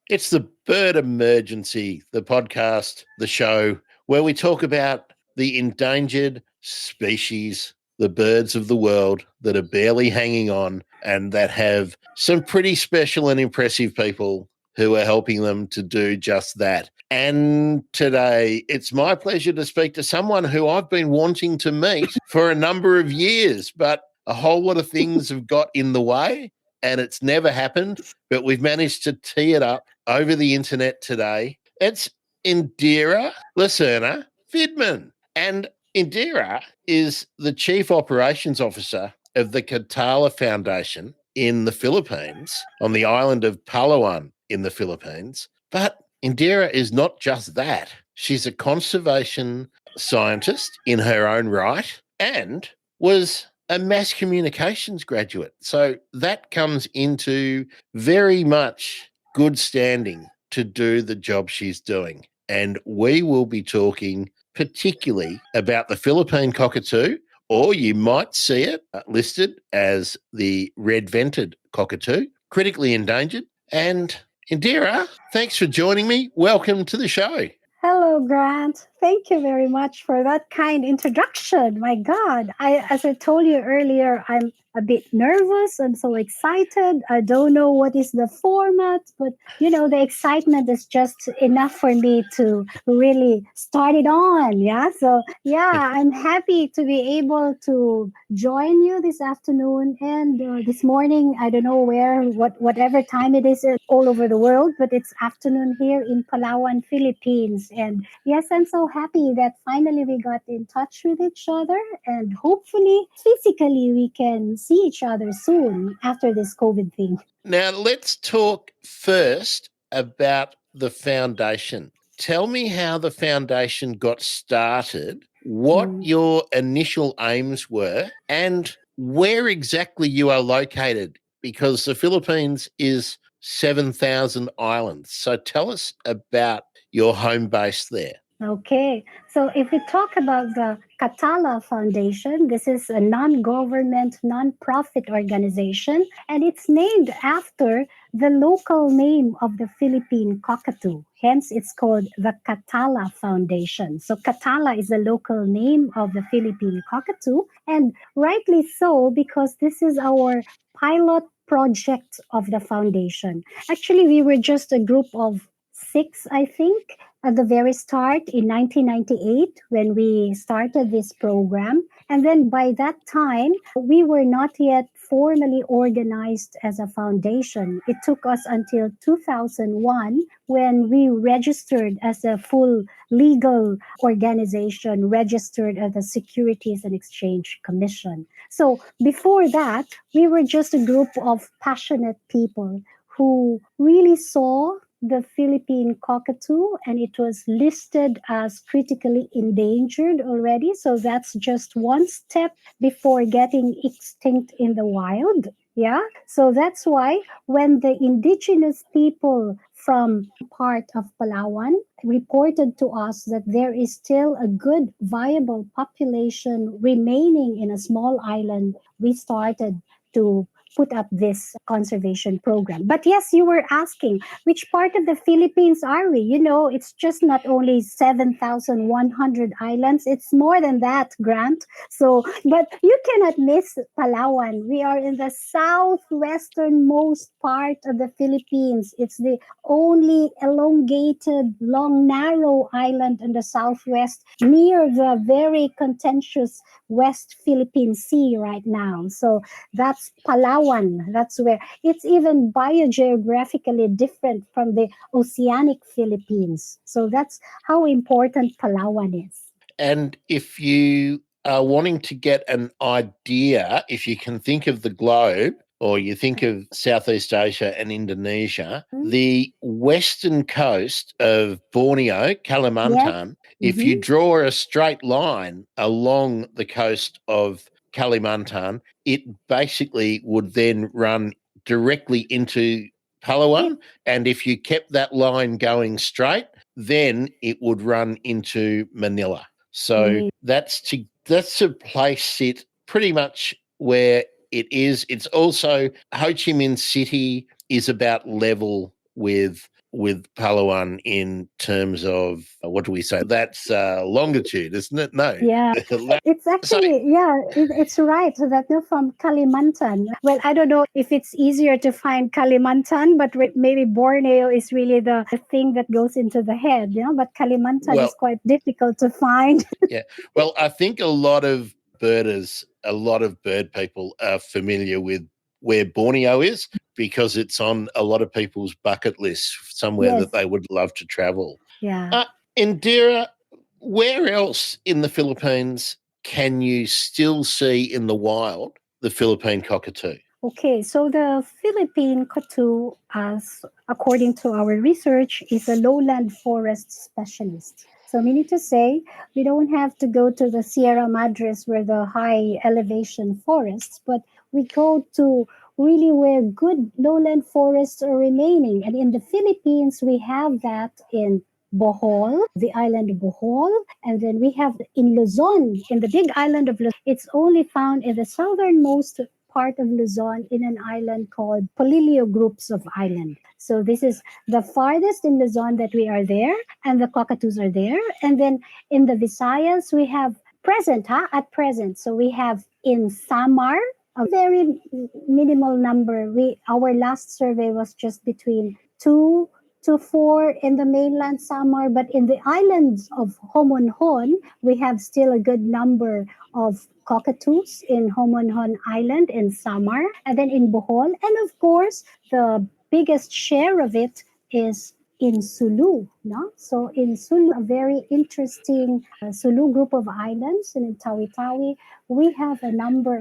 It's the Bird Emergency, the podcast, the show, where we talk about the endangered species, the birds of the world that are barely hanging on and that have some pretty special and impressive people who are helping them to do just that. And today, it's my pleasure to speak to someone who I've been wanting to meet for a number of years, but a whole lot of things have got in the way and it's never happened, but we've managed to tee it up over the internet today. It's Indira Lacerna-Widmann. And Indira is the Chief Operations Officer of the Katala Foundation in the Philippines, on the island of Palawan in the Philippines. But Indira is not just that. She's a conservation scientist in her own right and was a mass communications graduate. So that comes into very much good standing to do the job she's doing. And we will be talking particularly about the Philippine cockatoo, or you might see it listed as the red-vented cockatoo, critically endangered. And Indira, thanks for joining me. Welcome to the show. Hello, Grant. Thank you very much for that kind introduction. My God, as I told you earlier, I'm a bit nervous. I'm so excited. I don't know what is the format, but the excitement is just enough for me to really start it on. Yeah. So yeah, I'm happy to be able to join you this afternoon and this morning. I don't know whatever time it is all over the world, but it's afternoon here in Palawan, Philippines. And yes, I'm so happy that finally we got in touch with each other, and hopefully physically we can see each other soon after this COVID thing. Now, let's talk first about the foundation. Tell me how the foundation got started, what your initial aims were, and where exactly you are located, because the Philippines is 7,000 islands. So tell us about your home base there. Okay, so if we talk about the Katala Foundation, this is a non-government, non-profit organization, and it's named after the local name of the Philippine Cockatoo. Hence, it's called the Katala Foundation. So Katala is the local name of the Philippine Cockatoo, and rightly so, because this is our pilot project of the foundation. Actually, we were just a group of six, I think, at the very start in 1998 when we started this program. And then by that time, we were not yet formally organized as a foundation. It took us until 2001 when we registered as a full legal organization, registered at the Securities and Exchange Commission. So before that, we were just a group of passionate people who really saw the Philippine cockatoo, and it was listed as critically endangered already. So that's just one step before getting extinct in the wild. Yeah. So that's why when the indigenous people from part of Palawan reported to us that there is still a good, viable population remaining in a small island, we started to put up this conservation program. But yes, you were asking which part of the Philippines are we? It's just not only 7,100 islands, it's more than that, Grant. So, but you cannot miss Palawan. We are in the southwesternmost part of the Philippines. It's the only elongated, long, narrow island in the southwest near the very contentious West Philippine Sea right now. So that's Palawan. That's where it's even biogeographically different from the oceanic Philippines. So that's how important Palawan is. And if you are wanting to get an idea, if you can think of the globe, or you think of Southeast Asia and Indonesia, the western coast of Borneo, Kalimantan, if you draw a straight line along the coast of Kalimantan, it basically would then run directly into Palawan. And if you kept that line going straight, then it would run into Manila. So that's to place it pretty much where it is. It's also Ho Chi Minh City is about level with with Palawan in terms of, what do we say? That's longitude, isn't it? No. Yeah, it's So, actually, it's right. So that they're from Kalimantan. Well, I don't know if it's easier to find Kalimantan, but maybe Borneo is really the thing that goes into the head, but Kalimantan well, is quite difficult to find. yeah. Well, I think a lot of birders, a lot of bird people are familiar with where Borneo is because it's on a lot of people's bucket list, somewhere Yes, that they would love to travel. yeah. Indira, where else in the Philippines can you still see in the wild the Philippine cockatoo? Okay, so the Philippine cockatoo, as according to our research, is a lowland forest specialist. So meaning to say, we don't have to go to the Sierra Madres where the high elevation forests, but we go to really where good lowland forests are remaining. And in the Philippines, we have that in Bohol, the island of Bohol, and then we have in Luzon, in the big island of Luzon. It's only found in the southernmost part of Luzon in an island called Polilio Groups of Island. So this is the farthest in Luzon that we are there, and the cockatoos are there. And then in the Visayas, we have at present. So we have in Samar, a very minimal number. Our last survey was just between 2 to 4 in the mainland Samar, but in the islands of Homonhon, we have still a good number of cockatoos in Homonhon Island in Samar, and then in Bohol, and of course, the biggest share of it is in Sulu. No? So in Sulu, a very interesting Sulu group of islands, and in Tawi-Tawi, we have a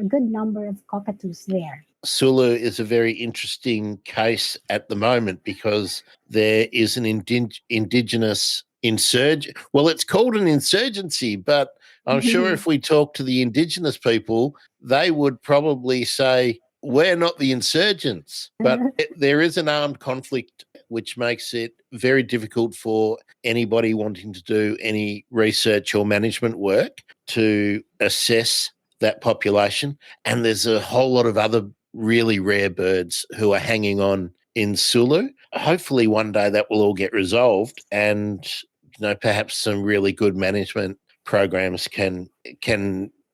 good number of cockatoos there. Sulu is a very interesting case at the moment because there is an indigenous insurgent. Well, it's called an insurgency, but I'm sure if we talk to the indigenous people, they would probably say, we're not the insurgents. But there is an armed conflict, which makes it very difficult for anybody wanting to do any research or management work to assess that population. And there's a whole lot of other really rare birds who are hanging on in Sulu. Hopefully one day that will all get resolved and perhaps some really good management programs can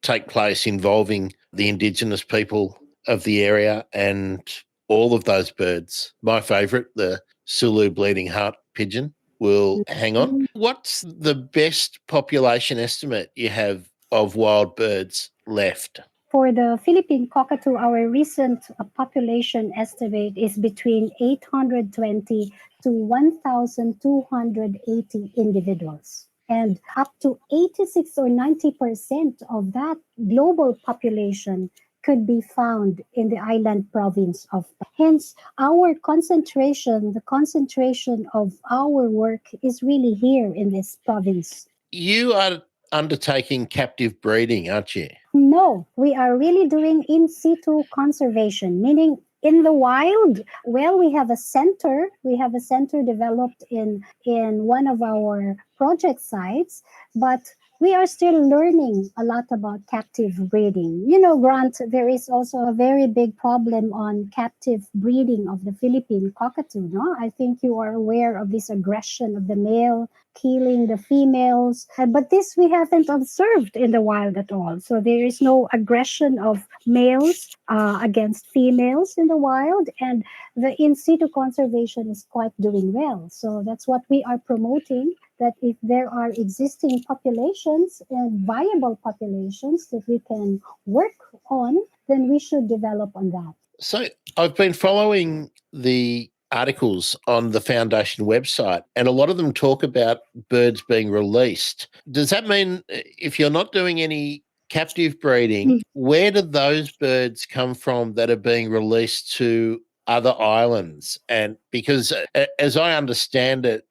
take place involving the indigenous people of the area and all of those birds. My favourite, the Sulu bleeding heart pigeon, will hang on. What's the best population estimate you have of wild birds left? For the Philippine cockatoo, our recent population estimate is between 820 to 1,280 individuals. And up to 86 or 90% of that global population could be found in the island province of. Hence, the concentration of our work is really here in this province. You are undertaking captive breeding, aren't you? No, we are really doing in situ conservation, meaning in the wild. Well, we have a center. We have a center developed in one of our project sites, but we are still learning a lot about captive breeding. Grant, there is also a very big problem on captive breeding of the Philippine cockatoo. No, I think you are aware of this aggression of the male killing the females. But this we haven't observed in the wild at all. So there is no aggression of males against females in the wild. And the in situ conservation is quite doing well. So that's what we are promoting, that if there are existing populations and viable populations that we can work on, then we should develop on that. So I've been following the articles on the foundation website, and a lot of them talk about birds being released. Does that mean if you're not doing any captive breeding, where do those birds come from that are being released to other islands? And because as I understand it,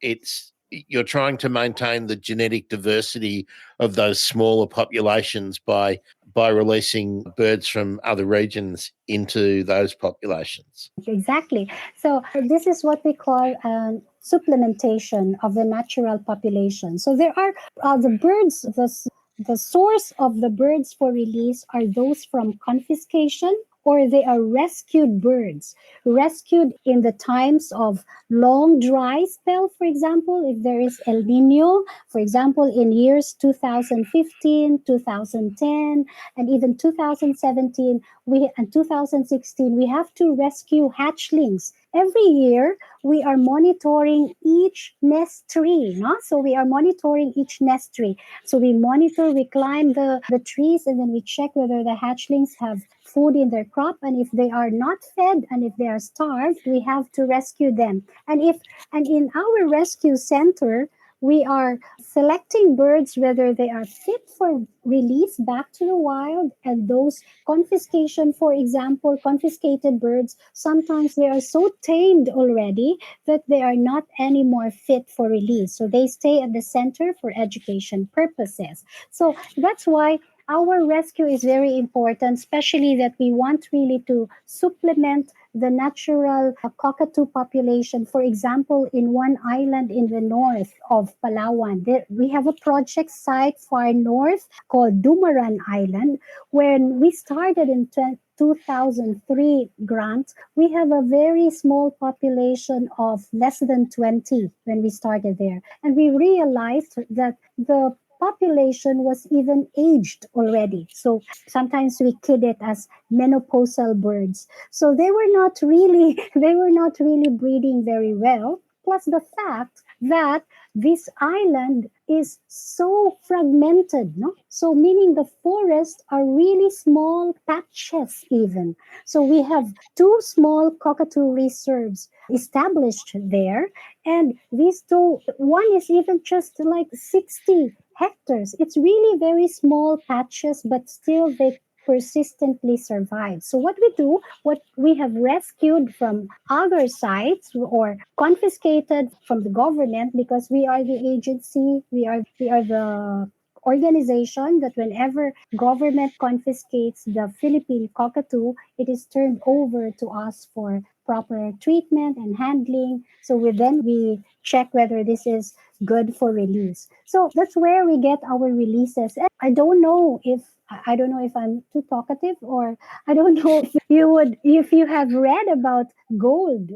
you're trying to maintain the genetic diversity of those smaller populations by releasing birds from other regions into those populations. Exactly. So this is what we call supplementation of the natural population. So there are the birds, the source of the birds for release are those from confiscation or they are rescued birds, rescued in the times of long dry spell, for example, if there is El Nino, for example, in years 2015, 2010, and even 2017 and 2016, we have to rescue hatchlings. Every year, we are monitoring each nest tree. No? So we are monitoring each nest tree. So we monitor, we climb the trees, and then we check whether the hatchlings have food in their crop. And if they are not fed and if they are starved, we have to rescue them. And in our rescue center, we are selecting birds whether they are fit for release back to the wild, and those confiscation, for example, confiscated birds, sometimes they are so tamed already that they are not anymore fit for release. So they stay at the center for education purposes. So that's why our rescue is very important, especially that we want really to supplement the natural cockatoo population. For example, in one island in the north of Palawan, we have a project site far north called Dumaran Island. When we started in 2003, Grant, we have a very small population of less than 20 when we started there. And we realized that the population was even aged already. So sometimes we kid it as menopausal birds. So they were not really breeding very well. Plus the fact that this island is so fragmented, no? So meaning the forests are really small patches even. So we have two small cockatoo reserves established there, and these two, one is even just like 60 hectares. It's really very small patches, but still they persistently survive. So what we do, what we have rescued from other sites or confiscated from the government, because we are the agency, we are the organization that whenever government confiscates the Philippine cockatoo, it is turned over to us for proper treatment and handling. So we check whether this is good for release. So that's where we get our releases. And I don't know if I'm too talkative, or I don't know if you have read about gold.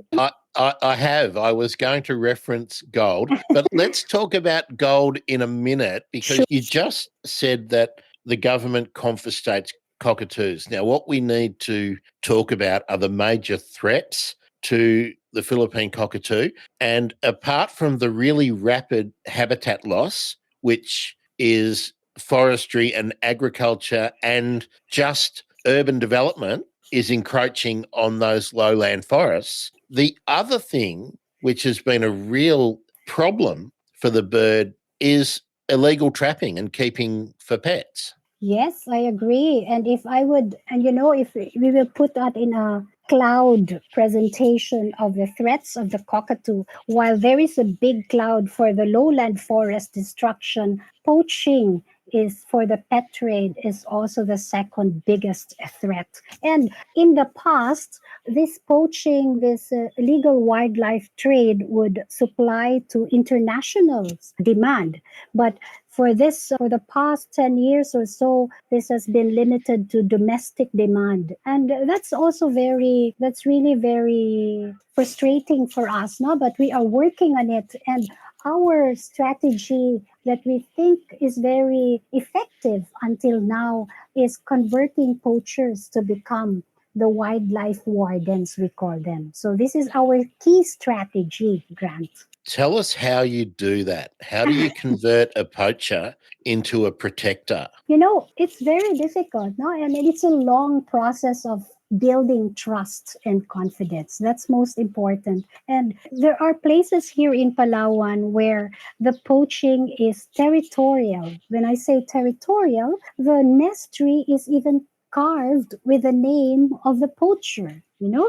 I have. I was going to reference gold, but let's talk about gold in a minute because Sure. you just said that the government confiscates cockatoos. Now, what we need to talk about are the major threats to the Philippine cockatoo. And apart from the really rapid habitat loss, which is forestry and agriculture and just urban development is encroaching on those lowland forests. The other thing, which has been a real problem for the bird, is illegal trapping and keeping for pets. Yes, I agree. And if I would, and if we will put that in a cloud presentation of the threats of the cockatoo, while there is a big cloud for the lowland forest destruction, poaching is for the pet trade is also the second biggest threat. And in the past, this poaching, this illegal wildlife trade would supply to international demand. But for the past 10 years or so, this has been limited to domestic demand. And that's really very frustrating for us, no? But we are working on it. And our strategy that we think is very effective until now is converting poachers to become the wildlife wardens, we call them. So this is our key strategy, Grant. Tell us how you do that. How do you convert a poacher into a protector? It's very difficult, no? I mean, it's a long process of building trust and confidence. That's most important. And there are places here in Palawan where the poaching is territorial. When I say territorial, the nest tree is even carved with the name of the poacher.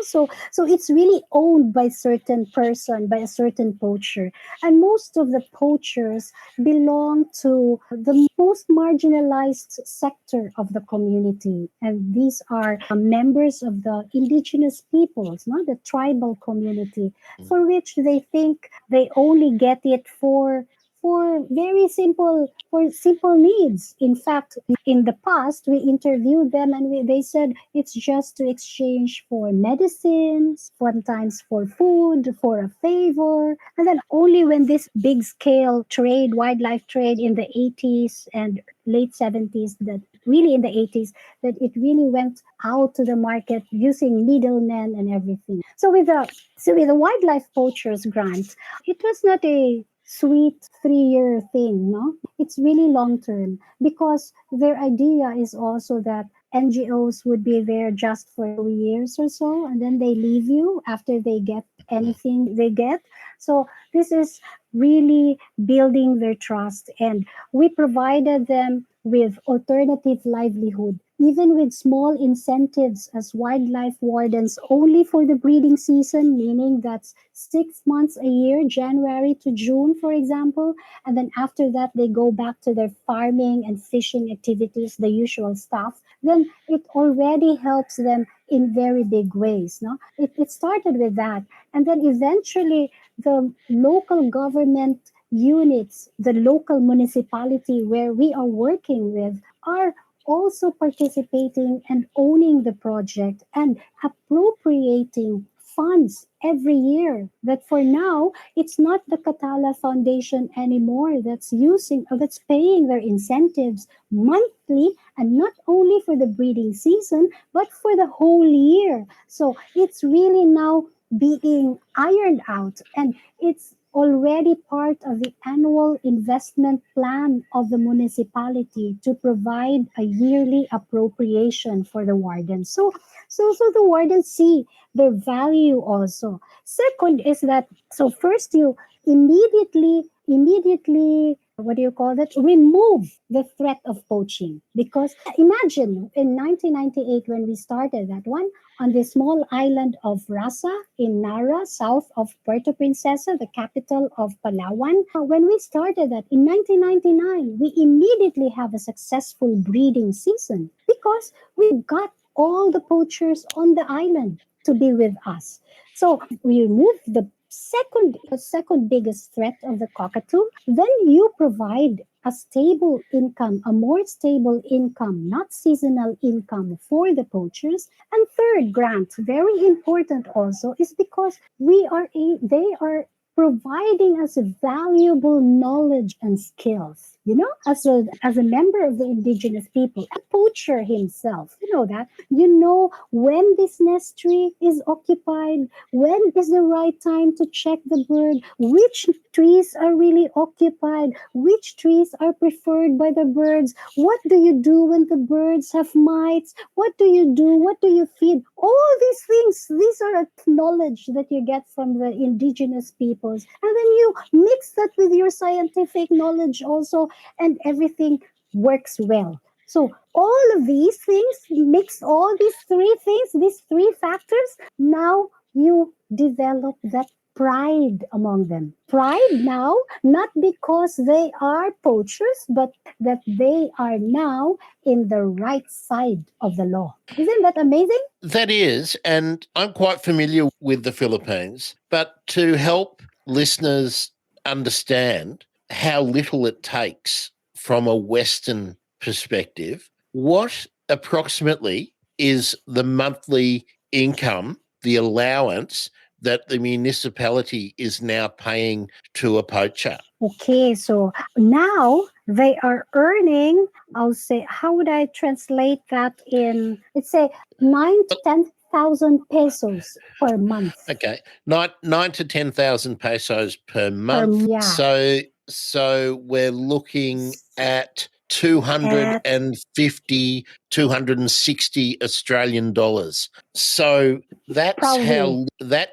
So it's really owned by certain person, by a certain poacher, and most of the poachers belong to the most marginalized sector of the community. And these are members of the indigenous peoples, not the tribal community, for which they think they only get it for for simple needs. In fact, in the past, we interviewed them and they said it's just to exchange for medicines, sometimes for food, for a favor. And then only when this big scale trade, wildlife trade in the 80s and late 70s, that really in the 80s, that it really went out to the market using middlemen and everything. So with the wildlife poachers grant, it was not a sweet 3-year thing, no? It's really long term because their idea is also that NGOs would be there just for 2 years or so, and then they leave you after they get anything they get. So this is really building their trust, and we provided them with alternative livelihood, even with small incentives as wildlife wardens only for the breeding season, meaning that's 6 months a year, January to June, for example. And then after that, they go back to their farming and fishing activities, the usual stuff. Then it already helps them in very big ways. No, it started with that, and then eventually the local government units, the local municipality where we are working with, are also participating and owning the project and appropriating funds every year. But for now, it's not the Katala Foundation anymore that's paying their incentives monthly, and not only for the breeding season but for the whole year. So it's really now being ironed out, and it's already part of the annual investment plan of the municipality to provide a yearly appropriation for the wardens. So the wardens see their value also. Second is that, so first you immediately what do you call that, remove the threat of poaching, because imagine in 1998 when we started that one on the small island of Rasa in Nara, south of Puerto Princesa, the capital of Palawan. When we started that in 1999, we immediately have a successful breeding season because we got all the poachers on the island to be with us. So we removed the second biggest threat of the cockatoo. Then you provide a stable income, a more stable income, not seasonal income for the poachers. And third, Grant, very important also, is because they are providing us valuable knowledge and skills. As a member of the indigenous people, a poacher himself, that, when this nest tree is occupied, when is the right time to check the bird, which trees are really occupied, which trees are preferred by the birds, what do you do when the birds have mites, what do you feed, all these things. These are knowledge that you get from the indigenous peoples, and then you mix that with your scientific knowledge also, and everything works well. So all of these things, mix all these three factors, now you develop that pride among them. Pride now, not because they are poachers, but that they are now in the right side of the law. Isn't that amazing? That is, and I'm quite familiar with the Philippines, but to help listeners understand how little it takes from a Western perspective, what approximately is the monthly income, the allowance that the municipality is now paying to a poacher? Okay, so now they are earning, I'll say, how would I translate that in, let's say, 9 to 10,000 pesos per month. Okay, nine to 10,000 pesos per month. Yeah. So we're looking at 250, 260 Australian dollars. So that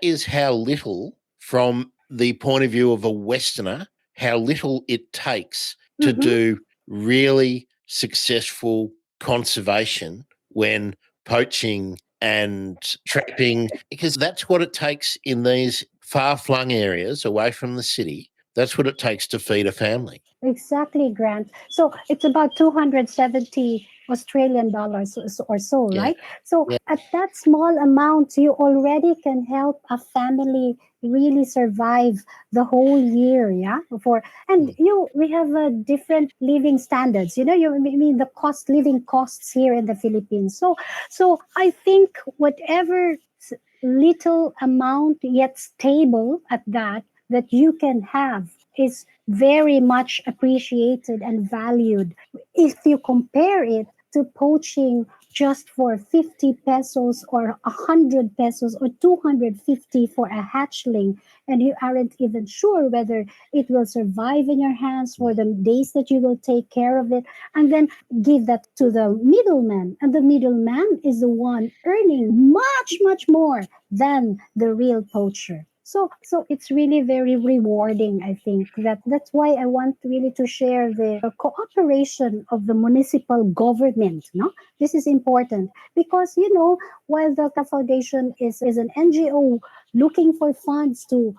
is how little, from the point of view of a Westerner, how little it takes to do really successful conservation when poaching and trapping, because that's what it takes in these far-flung areas away from the city. That's what it takes to feed a family. Exactly, Grant. So it's about 270 Australian dollars or so, right? So at that small amount, you already can help a family really survive the whole year, yeah. For and Mm. we have different living standards. I mean the living costs here in the Philippines. So I think whatever little amount yet stable at that you can have is very much appreciated and valued if you compare it to poaching just for 50 pesos or 100 pesos or 250 for a hatchling, and you aren't even sure whether it will survive in your hands for the days that you will take care of it, and then give that to the middleman, and the middleman is the one earning much much more than the real poacher. So it's really very rewarding. I think that's why I want really to share the cooperation of the municipal government. No, this is important because while the Foundation is an NGO looking for funds to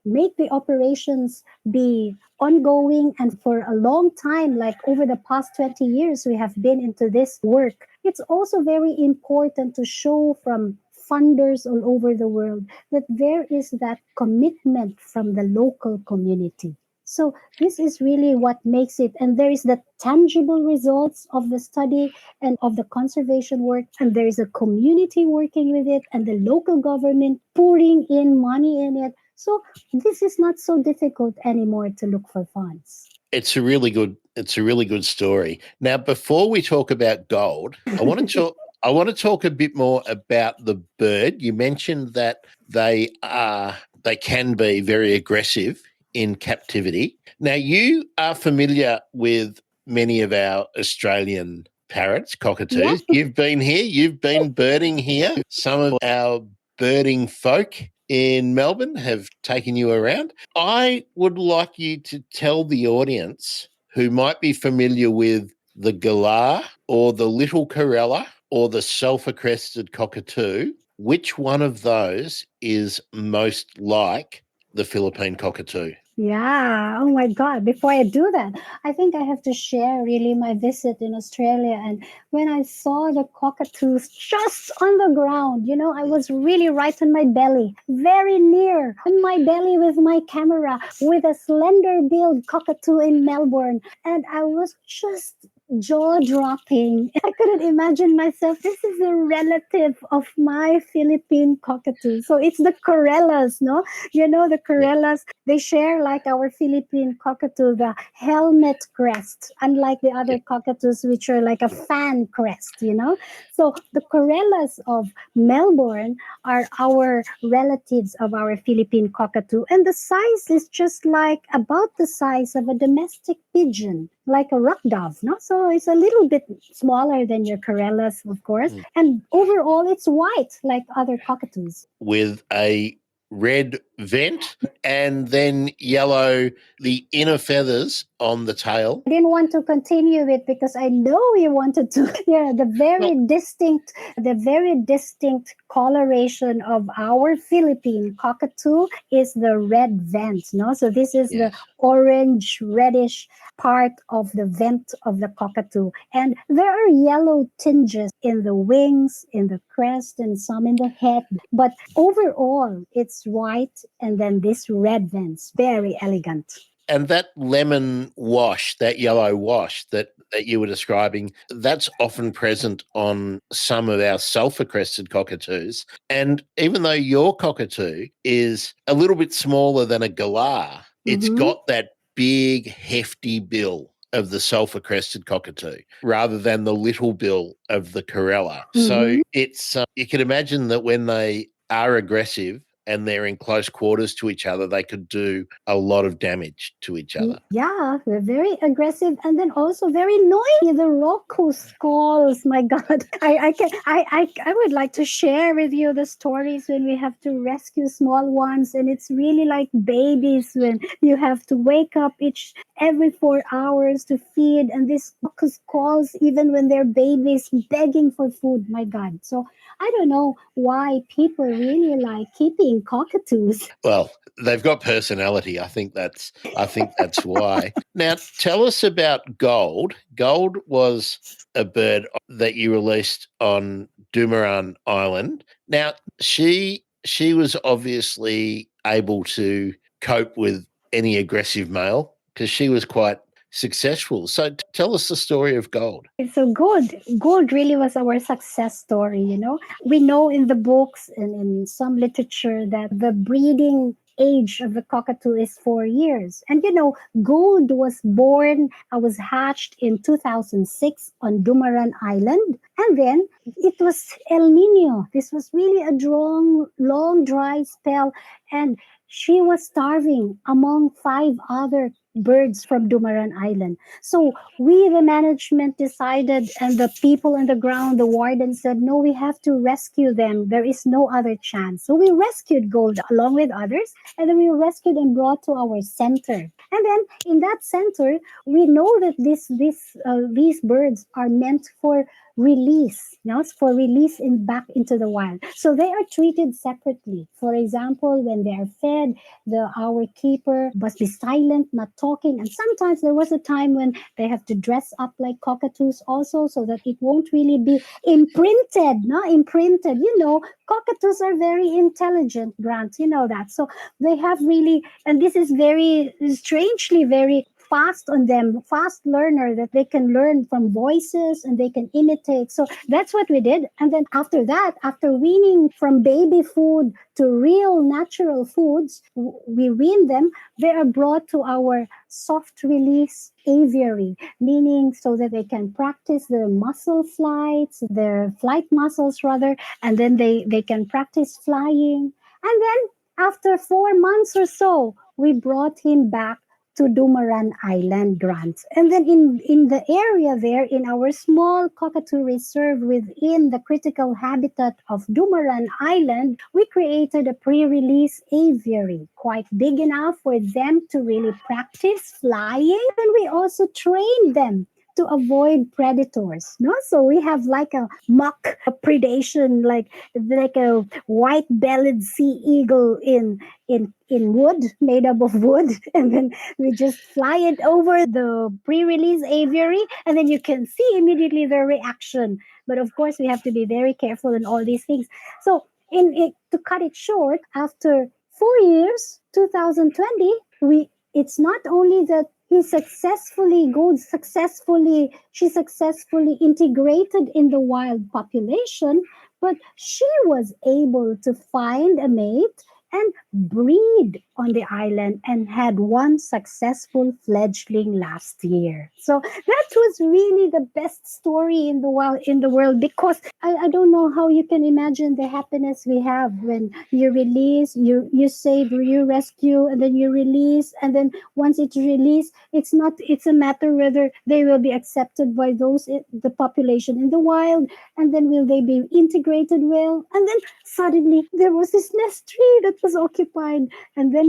make the operations be ongoing and for a long time, like over the past 20 years we have been into this work. It's also very important to show from funders all over the world that there is that commitment from the local community. So this is really what makes it, and there is the tangible results of the study and of the conservation work, and there is a community working with it, and the local government pouring in money in it. So this is not so difficult anymore to look for funds. It's a really good story. Now, before we talk about gold, I want to talk a bit more about the bird. You mentioned that they can be very aggressive in captivity. Now, you are familiar with many of our Australian parrots, Yeah. cockatoos. You've been here, you've been birding here. Some of our birding folk in Melbourne have taken you around. I would like you to tell the audience who might be familiar with the galah or the little corella or the sulphur-crested cockatoo, which one of those is most like the Philippine cockatoo? Yeah. Oh my God. Before I do that, I think I have to share really my visit in Australia. And when I saw the cockatoos just on the ground, I was really right on my belly, very near on my belly with my camera with a slender billed cockatoo in Melbourne. And I was just jaw dropping. I couldn't imagine myself. This is a relative of my Philippine cockatoo. So it's the corellas, no? The Yeah. corellas, they share like our Philippine cockatoo, the helmet crest, unlike the Yeah. other cockatoos, which are like a fan crest. So the corellas of Melbourne are our relatives of our Philippine cockatoo. And the size is just like about the size of a domestic pigeon, like a rock dove, no? So it's a little bit smaller than your corellas, of course. Mm. And overall, it's white, like other cockatoos. With a red vent and then yellow, the inner feathers on the tail. I didn't want to continue it because I know you wanted to. Yeah, Well, the very distinct coloration of our Philippine cockatoo is the red vent. No, so this is the yes. orange reddish part of the vent of the cockatoo, and there are yellow tinges in the wings, in the crest, and some in the head. But overall, it's white, and then this red vents, very elegant. And that lemon wash, that yellow wash that you were describing, that's often present on some of our sulphur-crested cockatoos. And even though your cockatoo is a little bit smaller than a galah, it's Mm-hmm. got that big, hefty bill of the sulphur-crested cockatoo rather than the little bill of the corella. So Mm-hmm. it's you can imagine that when they are aggressive and they're in close quarters to each other, they could do a lot of damage to each other. Yeah, they're very aggressive and then also very noisy. The rocco squalls, my God. I would like to share with you the stories when we have to rescue small ones, and it's really like babies when you have to wake up each every 4 hours to feed, and this rocco squalls even when they're babies begging for food. My God. So I don't know why people really like keeping cockatoos. Well, they've got personality. I think that's why. Now, tell us about Gold. Gold was a bird that you released on Dumaran Island. Now, she was obviously able to cope with any aggressive male because she was quite successful. So tell us the story of Gold. So gold really was our success story, you know. We know in the books and in some literature that the breeding age of the cockatoo is 4 years. And you know, Gold was born, I was hatched in 2006 on Dumaran Island. And then it was El Nino. This was really a long, dry spell. And she was starving among five other birds from Dumaran Island. So we, the management, decided, and the people on the ground, the warden said, no, we have to rescue them. There is no other chance. So we rescued Gold along with others, and then we rescued and brought to our center. And then in that center, we know that these birds are meant for release, you know, it's for release back into the wild. So they are treated separately. For example, when they are fed, our keeper must be silent, not talking. And sometimes there was a time when they have to dress up like cockatoos also, so that it won't really be imprinted, not imprinted. You know, cockatoos are very intelligent, Grant, you know that. So they have really, and this is very strangely very fast on them, fast learner, that they can learn from voices and they can imitate. So that's what we did. And then after that, after weaning from baby food to real natural foods, we wean them, they are brought to our soft release aviary, meaning so that they can practice their muscle flights, their flight muscles rather, and then they can practice flying. And then after 4 months or so, we brought him back to Dumaran Island, Grant. And then in the area there, in our small cockatoo reserve within the critical habitat of Dumaran Island, we created a pre-release aviary, quite big enough for them to really practice flying. And we also trained them to avoid predators. No, so we have like a mock predation, like a white-bellied sea eagle in wood, made up of wood, and then we just fly it over the pre-release aviary, and then you can see immediately their reaction. But of course, we have to be very careful in all these things. So, to cut it short, after 4 years, 2020, it's not only that she successfully integrated in the wild population, but she was able to find a mate and breed on the island and had one successful fledgling last year. So that was really the best story in the world, because I don't know how you can imagine the happiness we have when you release, you save, you rescue, and then you release, and then once it's released, it's a matter whether they will be accepted by the population in the wild, and then will they be integrated well, and then suddenly there was this nest tree that was occupied, and then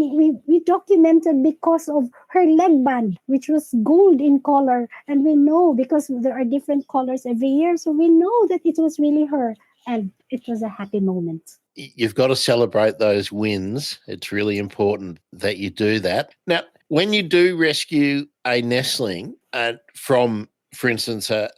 we documented because of her leg band, which was gold in color, and we know because there are different colors every year, so we know that it was really her, and it was a happy moment. You've got to celebrate those wins. It's really important that you do that. Now, when you do rescue a nestling from, for instance, a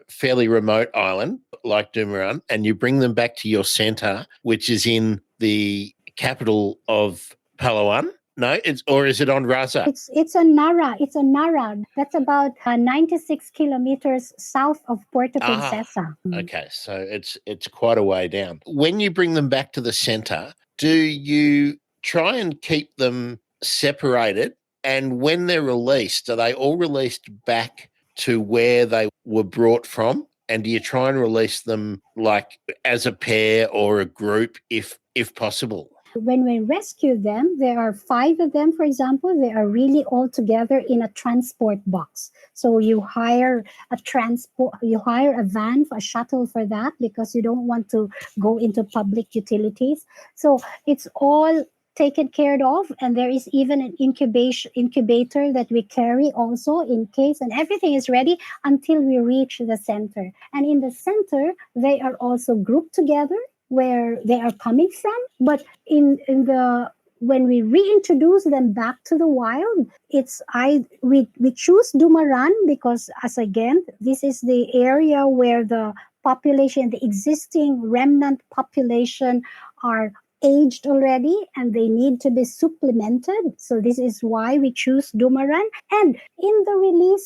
fairly remote island like Dumaran, and you bring them back to your centre, which is in the capital of Palawan. No, is it on Rasa? It's on Nara. It's on Nara. That's about 96 kilometers south of Puerto Princesa. Okay, so it's quite a way down. When you bring them back to the centre, do you try and keep them separated? And when they're released, are they all released back to where they were brought from? And do you try and release them like as a pair or a group if possible? When we rescue them, there are 5 of them, for example, they are really all together in a transport box. So you hire a van, a shuttle for that, because you don't want to go into public utilities. So it's all taken care of, and there is even an incubator that we carry also in case, and everything is ready until we reach the center. And in the center, they are also grouped together where they are coming from, but when we reintroduce them back to the wild, we choose Dumaran because, as again, this is the area where the existing remnant population are aged already and they need to be supplemented. So this is why we choose Dumaran. And in the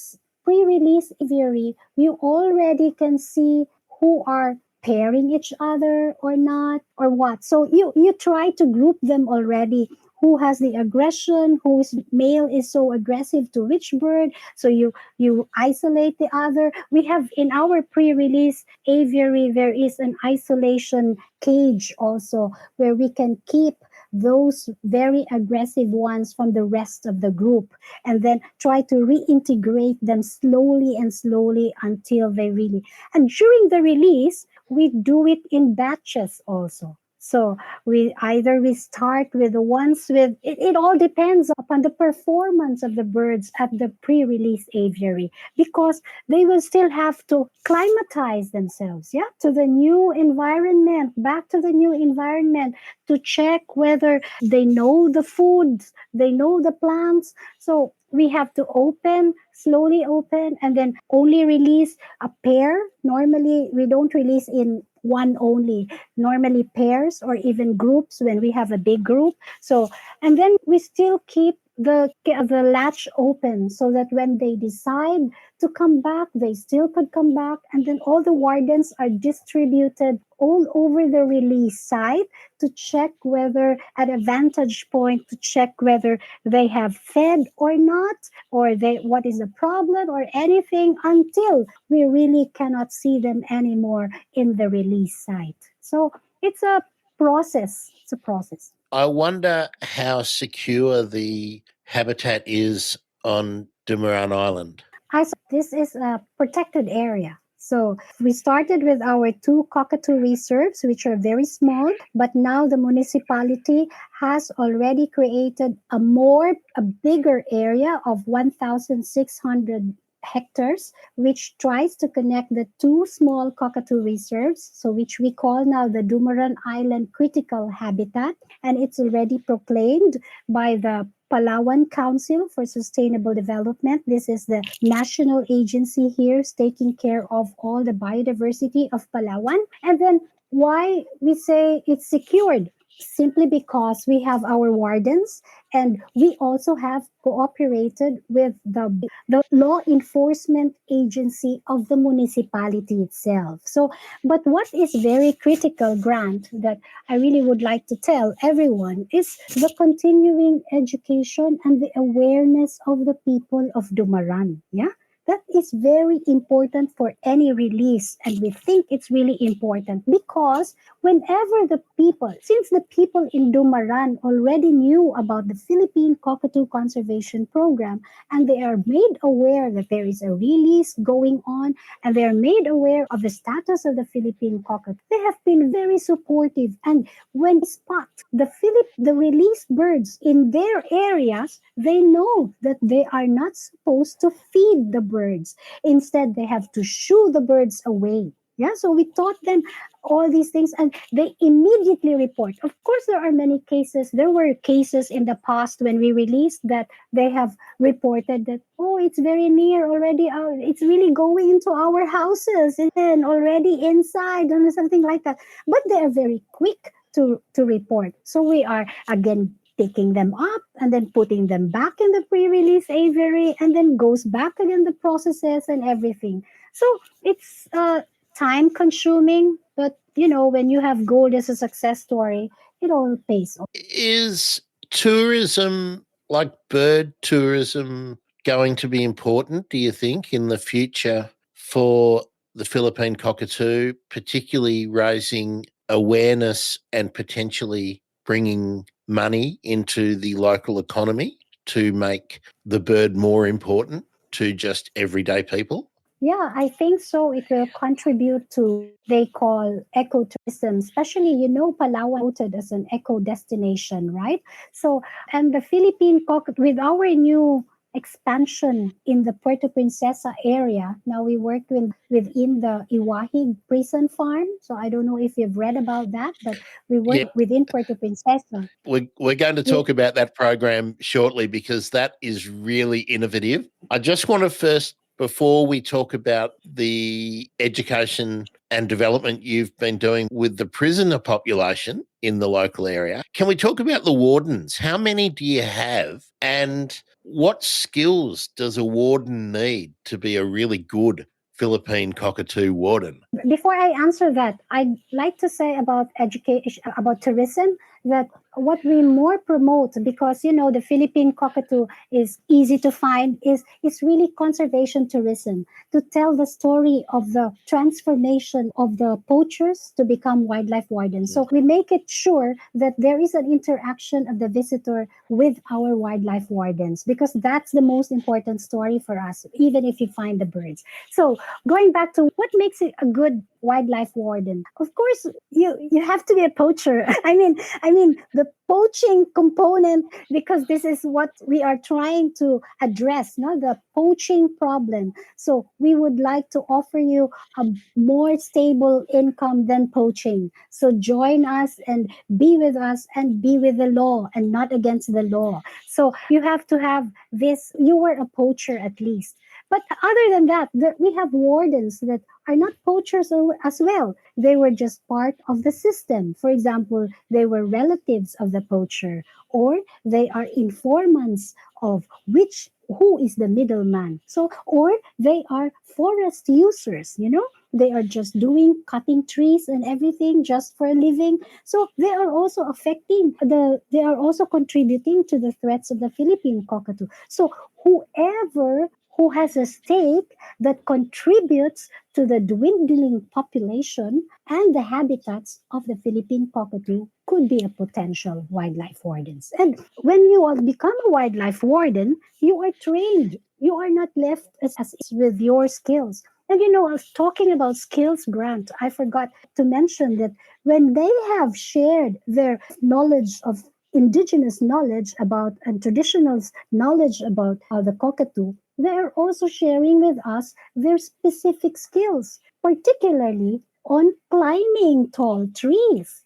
pre-release aviary, you already can see who are pairing each other or not or what. So you try to group them already. Who has the aggression? Whose male is so aggressive to which bird? So you isolate the other. We have in our pre-release aviary there is an isolation cage also where we can keep those very aggressive ones from the rest of the group and then try to reintegrate them slowly and slowly until they really. And during the release, we do it in batches also. So we start with the ones with it all depends upon the performance of the birds at the pre-release aviary because they will still have to climatize themselves, yeah, to the new environment, back to the new environment to check whether they know the foods, they know the plants. So we have to slowly open, and then only release a pair. Normally, we don't release in one only, normally pairs or even groups when we have a big group. So, and then we still keep the latch open so that when they decide to come back, they still could come back. And then all the wardens are distributed all over the release site to check whether, at a vantage point, to check whether they have fed or not, or they what is the problem or anything until we really cannot see them anymore in the release site. So it's a process. It's a process. I wonder how secure the habitat is on Dumaran Island. This is a protected area. So we started with our two cockatoo reserves, which are very small, but now the municipality has already created a bigger area of 1,600 hectares, which tries to connect the two small cockatoo reserves, so which we call now the Dumaran Island Critical Habitat, and it's already proclaimed by the Palawan Council for Sustainable Development. This is the national agency here taking care of all the biodiversity of Palawan. And then why we say it's secured? Simply because we have our wardens and we also have cooperated with the law enforcement agency of the municipality itself. So, but what is very critical, Grant, that I really would like to tell everyone is the continuing education and the awareness of the people of Dumaran. Yeah. That is very important for any release. And we think it's really important because whenever since the people in Dumaran already knew about the Philippine Cockatoo Conservation Program, and they are made aware that there is a release going on, and they are made aware of the status of the Philippine cockatoo, they have been very supportive. And when they spot the released birds in their areas, they know that they are not supposed to feed the birds. Instead, they have to shoo the birds away. Yeah, so we taught them all these things and they immediately report. Of course, there were cases in the past when we released that they have reported that, oh, it's very near already. It's really going into our houses and already inside and something like that. But they are very quick to report. So we are again picking them up and then putting them back in the pre-release aviary and then goes back again the processes and everything. So it's time consuming, but when you have gold as a success story, it all pays off. Is tourism, like bird tourism, going to be important, do you think, in the future for the Philippine cockatoo, particularly raising awareness and potentially bringing money into the local economy to make the bird more important to just everyday people? Yeah, I think so. It will contribute to they call ecotourism, especially Palawan noted as an eco destination, right? So, and the Philippine cockatoo with our new expansion in the Puerto Princesa area. Now we work within the Iwahig prison farm. So I don't know if you've read about that, but we work within Puerto Princesa. We're going to talk about that program shortly because that is really innovative. I just want to first before we talk about the education and development you've been doing with the prisoner population in the local area, can we talk about the wardens? How many do you have? And what skills does a warden need to be a really good Philippine cockatoo warden? Before I answer that, I'd like to say about education, about tourism, that what we more promote, because the Philippine cockatoo is easy to find, is it's really conservation tourism, to tell the story of the transformation of the poachers to become wildlife wardens. So we make it sure that there is an interaction of the visitor with our wildlife wardens, because that's the most important story for us, even if you find the birds. So going back to what makes it a good wildlife warden, of course you have to be a poacher. I mean the poaching component, because this is what we are trying to address, no, the poaching problem. So we would like to offer you a more stable income than poaching. So join us and be with us and be with the law and not against the law. So you have to have this, you were a poacher at least. But other than that, we have wardens that are not poachers as well. They were just part of the system. For example, they were relatives of the poacher, or they are informants of who is the middleman. So, or they are forest users, they are just cutting trees and everything just for a living. So they are also they are also contributing to the threats of the Philippine cockatoo. So whoever who has a stake that contributes to the dwindling population and the habitats of the Philippine cockatoo could be a potential wildlife wardens. And when you become a wildlife warden, you are trained. You are not left as with your skills. And I was talking about skills grant. I forgot to mention that when they have shared their knowledge of indigenous knowledge about and traditional knowledge about the cockatoo, they are also sharing with us their specific skills, particularly on climbing tall trees.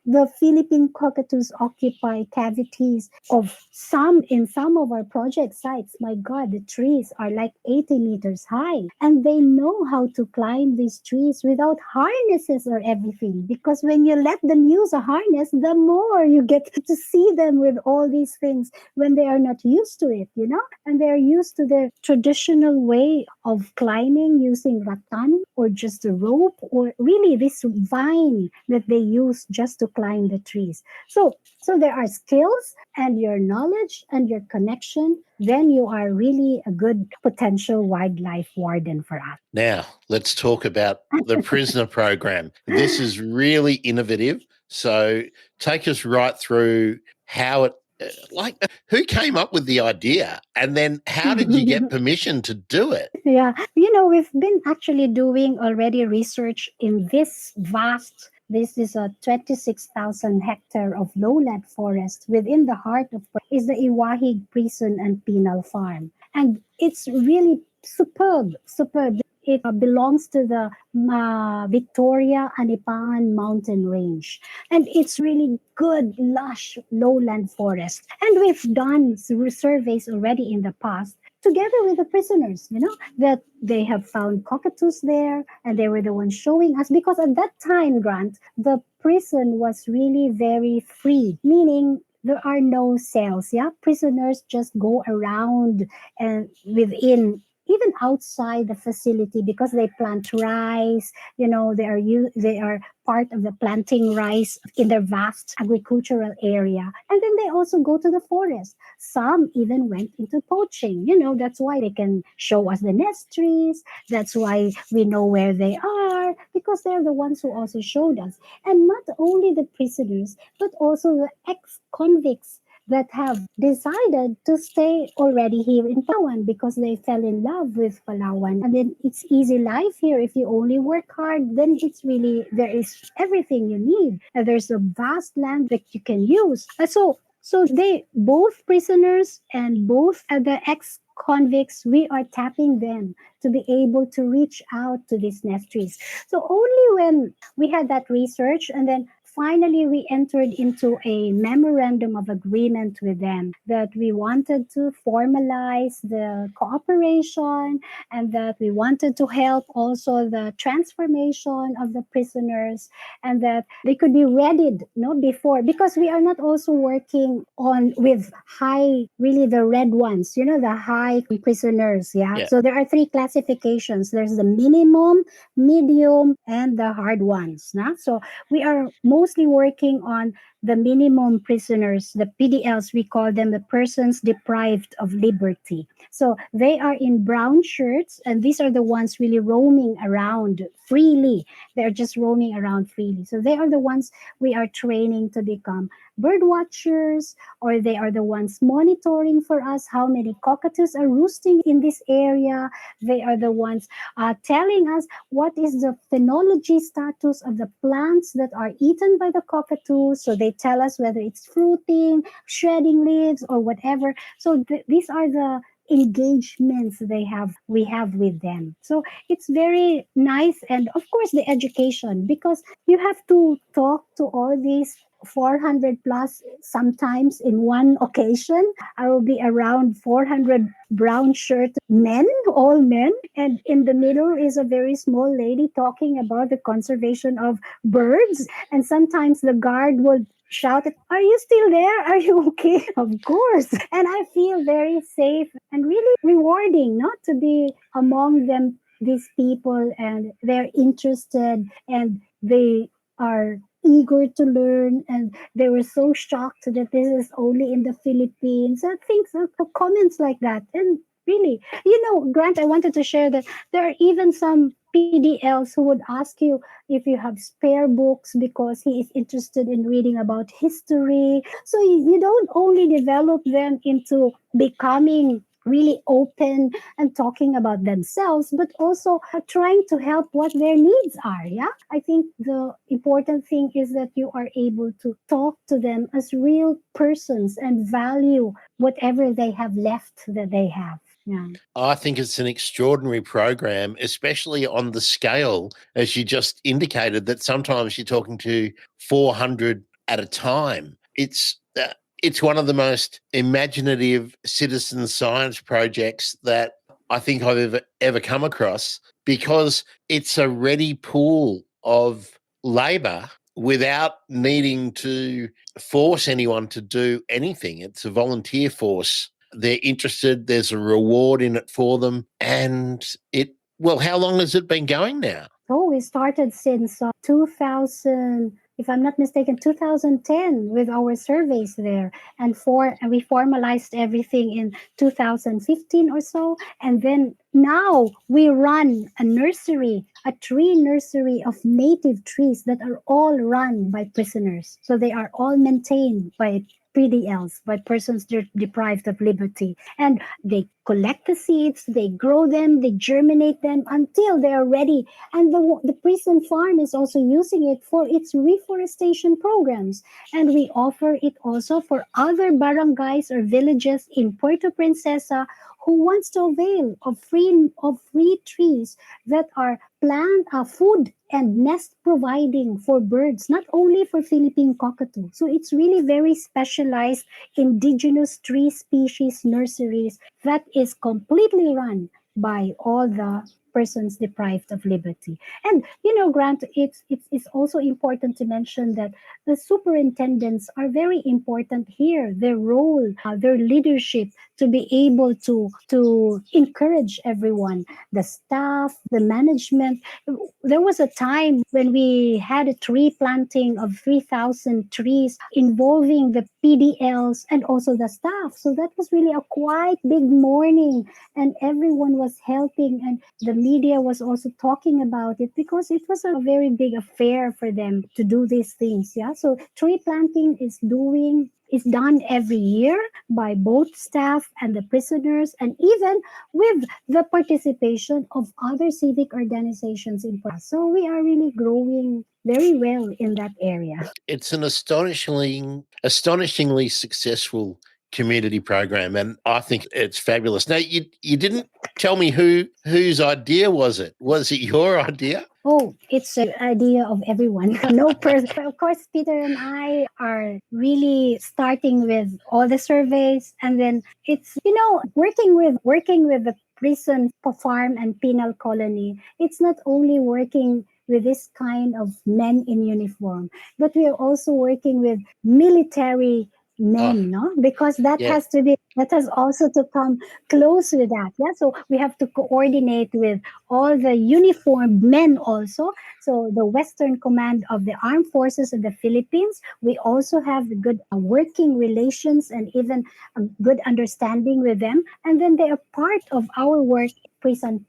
The Philippine cockatoos occupy cavities of some of our project sites. My God, the trees are like 80 meters high. And they know how to climb these trees without harnesses or everything. Because when you let them use a harness, the more you get to see them with all these things when they are not used to it, and they are used to their traditional way of climbing using rattan or just a rope, or really this vine that they use just to climb the trees. So there are skills and your knowledge and your connection, then you are really a good potential wildlife warden for us. Now, let's talk about the prisoner program. This is really innovative. So take us right through how it, who came up with the idea, and then how did you get permission to do it? Yeah, we've been actually doing already research in this is a 26,000 hectare of lowland forest within the heart of is the Iwahig Prison and Penal Farm. And it's really superb. It belongs to the Victoria Anipangan mountain range. And it's really good, lush lowland forest. And we've done surveys already in the past together with the prisoners, that they have found cockatoos there, and they were the ones showing us, because at that time, Grant, the prison was really very free, meaning there are no cells. Yeah, prisoners just go around and within, even outside the facility, because they plant rice. They are part of the planting rice in their vast agricultural area. And then they also go to the forest. Some even went into poaching. That's why they can show us the nest trees. That's why we know where they are, because they're the ones who also showed us. And not only the prisoners, but also the ex-convicts that have decided to stay already here in Palawan because they fell in love with Palawan. And then it's easy life here. If you only work hard, then there is everything you need. And there's a vast land that you can use. So they, both prisoners and both the ex-convicts, we are tapping them to be able to reach out to these nest trees. So only when we had that research, and then finally we entered into a memorandum of agreement with them that we wanted to formalize the cooperation and that we wanted to help also the transformation of the prisoners and that they could be readied before, because we are not also working on with high, really the red ones, the high prisoners. Yeah, Yeah. so there are three classifications. There's the minimum, medium, and the hard ones. So we are mostly working on the minimum prisoners, the PDLs. We call them the persons deprived of liberty. So they are in brown shirts, and these are the ones really roaming around freely. They're just roaming around freely. So they are the ones we are training to become bird watchers, or they are the ones monitoring for us how many cockatoos are roosting in this area. They are the ones telling us what is the phenology status of the plants that are eaten by the cockatoos. So they tell us whether it's fruiting, shredding leaves, or whatever. So these are the engagements we have with them. So it's very nice. And of course the education, because you have to talk to all these 400 plus sometimes in one occasion. I will be around 400 brown shirt men, all men, and in the middle is a very small lady talking about the conservation of birds. And sometimes the guard will shout, "Are you still there? Are you okay?" Of course. And I feel very safe and really rewarding not to be among them, these people, and they're interested and they are eager to learn, and they were so shocked that this is only in the Philippines and things, comments like that. And really, Grant, I wanted to share that there are even some PDLs who would ask you if you have spare books because he is interested in reading about history. So you don't only develop them into becoming really open and talking about themselves, but also trying to help what their needs are. Yeah, I think the important thing is that you are able to talk to them as real persons and value whatever they have left that they have. Yeah. I think it's an extraordinary program, especially on the scale, as you just indicated, that sometimes you're talking to 400 at a time. It's one of the most imaginative citizen science projects that I think I've ever come across, because it's a ready pool of labour without needing to force anyone to do anything. It's a volunteer force. They're interested. There's a reward in it for them. And how long has it been going now? Oh, we started since 2000, if I'm not mistaken, 2010 with our surveys there. And we formalized everything in 2015 or so. And then now we run a nursery, a tree nursery of native trees that are all run by prisoners. So they are all maintained by PDLs, by persons deprived of liberty. And they collect the seeds, they grow them, they germinate them until they are ready. And the prison farm is also using it for its reforestation programs. And we offer it also for other barangays or villages in Puerto Princesa who wants to avail of free trees that are plant food and nest providing for birds, not only for Philippine cockatoo. So it's really very specialized indigenous tree species nurseries that is completely run by all the persons deprived of liberty. And Grant, it's also important to mention that the superintendents are very important here. Their role, their leadership, to be able to encourage everyone, the staff, the management. There was a time when we had a tree planting of 3,000 trees involving the PDLs and also the staff. So that was really a quite big morning, and everyone was helping, and the media was also talking about it because it was a very big affair for them to do these things. Yeah, so tree planting is done every year by both staff and the prisoners, and even with the participation of other civic organizations in Puerto. So we are really growing very well in that area. It's an astonishingly successful community program, and I think it's fabulous. Now, you didn't tell me whose idea was it? Was it your idea? Oh, it's an idea of everyone. No person. But of course, Peter and I are really starting with all the surveys, and then it's working with the prison farm and penal colony. It's not only working with this kind of men in uniform, but we are also working with military Oh, men, no? Because yeah. that has also to come close with that. Yeah. So we have to coordinate with all the uniformed men also. So the Western Command of the Armed Forces of the Philippines, we also have good working relations and even a good understanding with them. And then they are part of our work prison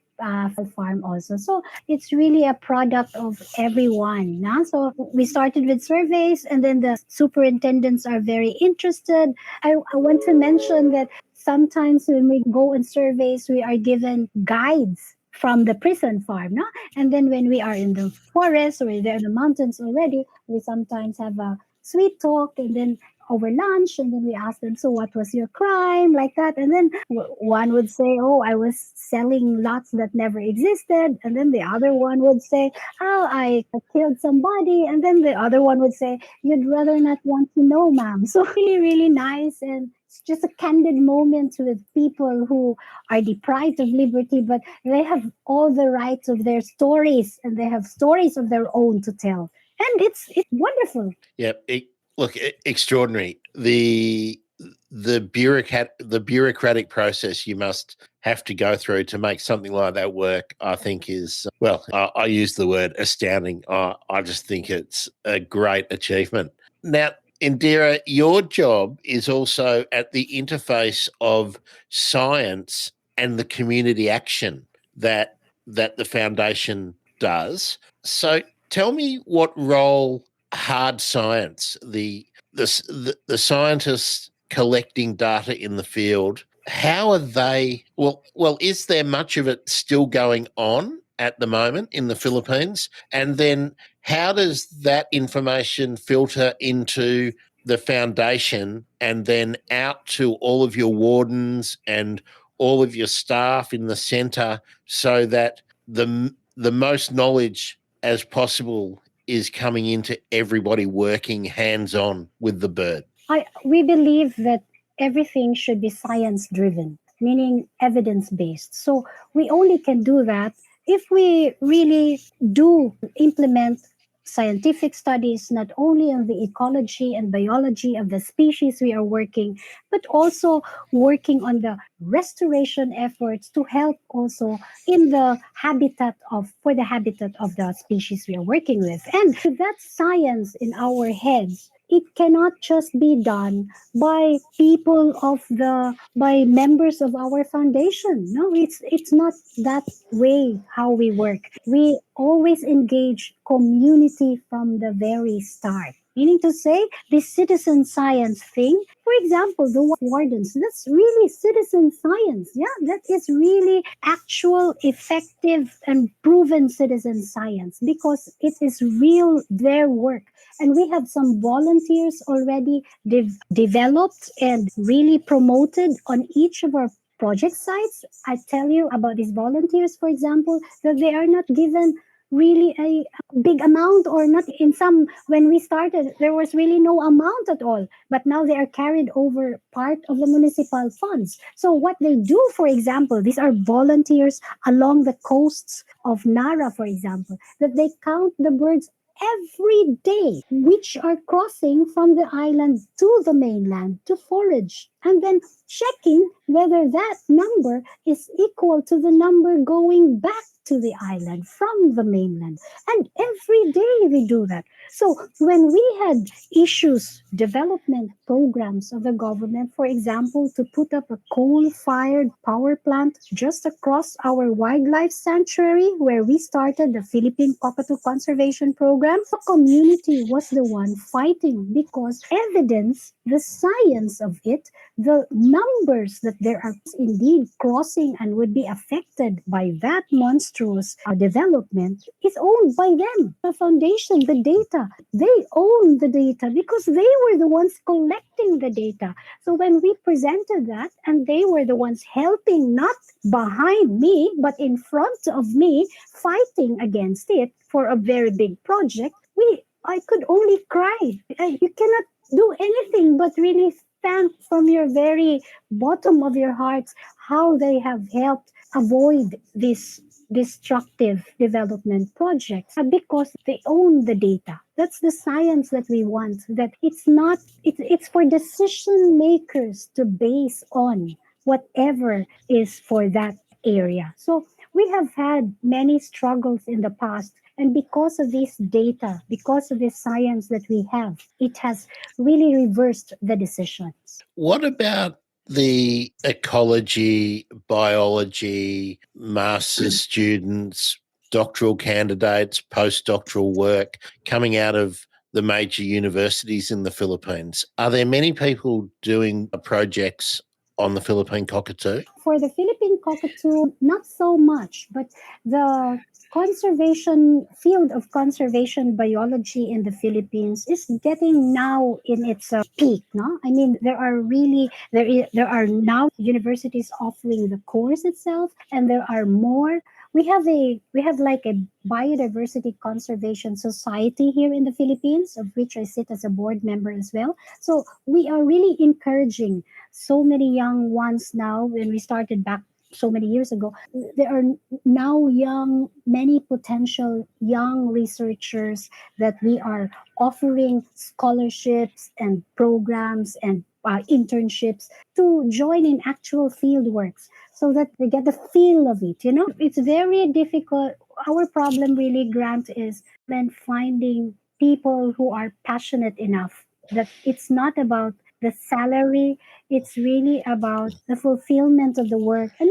farm also. So it's really a product of everyone. Nah? So we started with surveys, and then the superintendents are very interested. I want to mention that sometimes when we go on surveys, we are given guides from the prison farm, no? And then when we are in the forest or they're in the mountains already, we sometimes have a sweet talk, and then over lunch, and then we ask them, so what was your crime, like that? And then one would say, oh, I was selling lots that never existed. And then the other one would say, oh, I killed somebody. And then the other one would say, you'd rather not want to know, ma'am. So really, really nice. And it's just a candid moment with people who are deprived of liberty, but they have all the rights of their stories, and they have stories of their own to tell. And it's wonderful. Yeah, look, extraordinary. The bureaucratic process you must have to go through to make something like that work, I think, is well. I use the word astounding. I just think it's a great achievement. Now, Indira, your job is also at the interface of science and the community action that the foundation does. So, tell me what role hard science, the scientists collecting data in the field, how are they? Well, is there much of it still going on at the moment in the Philippines? And then how does that information filter into the foundation and then out to all of your wardens and all of your staff in the centre so that the most knowledge as possible is coming into everybody working hands on with the bird? We believe that everything should be science driven, meaning evidence based. So we only can do that if we really do implement scientific studies not only on the ecology and biology of the species we are working, but also working on the restoration efforts to help also in the habitat of for the habitat of the species we are working with. And with that science in our heads, it cannot just be done by people of the by members of our foundation. No, it's not that way how we work. We always engage community from the very start, meaning to say this citizen science thing, for example, the wardens, that's really citizen science. Yeah, that is really actual effective and proven citizen science because it is real their work. And we have some volunteers already developed and really promoted on each of our project sites. I tell you about these volunteers, for example, that they are not given really a big amount, or not in some. When we started, there was really no amount at all, but now they are carried over part of the municipal funds. So what they do, for example, these are volunteers along the coasts of Nara, for example, that they count the birds every day which are crossing from the island to the mainland to forage, and then checking whether that number is equal to the number going back to the island from the mainland. And every day we do that. So when we had issues, development programs of the government, for example, to put up a coal-fired power plant just across our wildlife sanctuary where we started the Philippine Cockatoo Conservation Program, the community was the one fighting because evidence the science of it, the numbers that there are indeed crossing and would be affected by that monstrous development is owned by them. The foundation, the data, they own the data because they were the ones collecting the data. So when we presented that, and they were the ones helping, not behind me, but in front of me, fighting against it for a very big project, I could only cry. You cannot do anything but really thank from your very bottom of your hearts how they have helped avoid this destructive development projects because they own the data. That's the science that we want. That it's not it's for decision makers to base on whatever is for that area. So we have had many struggles in the past, and because of this data, because of this science that we have, it has really reversed the decisions. What about the ecology, biology, master's students, doctoral candidates, postdoctoral work coming out of the major universities in the Philippines? Are there many people doing projects on the Philippine cockatoo? For the Philippine cockatoo, not so much, but the conservation field of conservation biology in the Philippines is getting now in its peak. No, I mean there are now universities offering the course itself, and there are more. We have like a biodiversity conservation society here in the Philippines, of which I sit as a board member as well. So we are really encouraging so many young ones now. When we started back so many years ago, there are now many potential young researchers that we are offering scholarships and programs and internships to join in actual field works so that they get the feel of it. It's very difficult. Our problem really, Grant, is then finding people who are passionate enough that it's not about the salary, it's really about the fulfillment of the work. And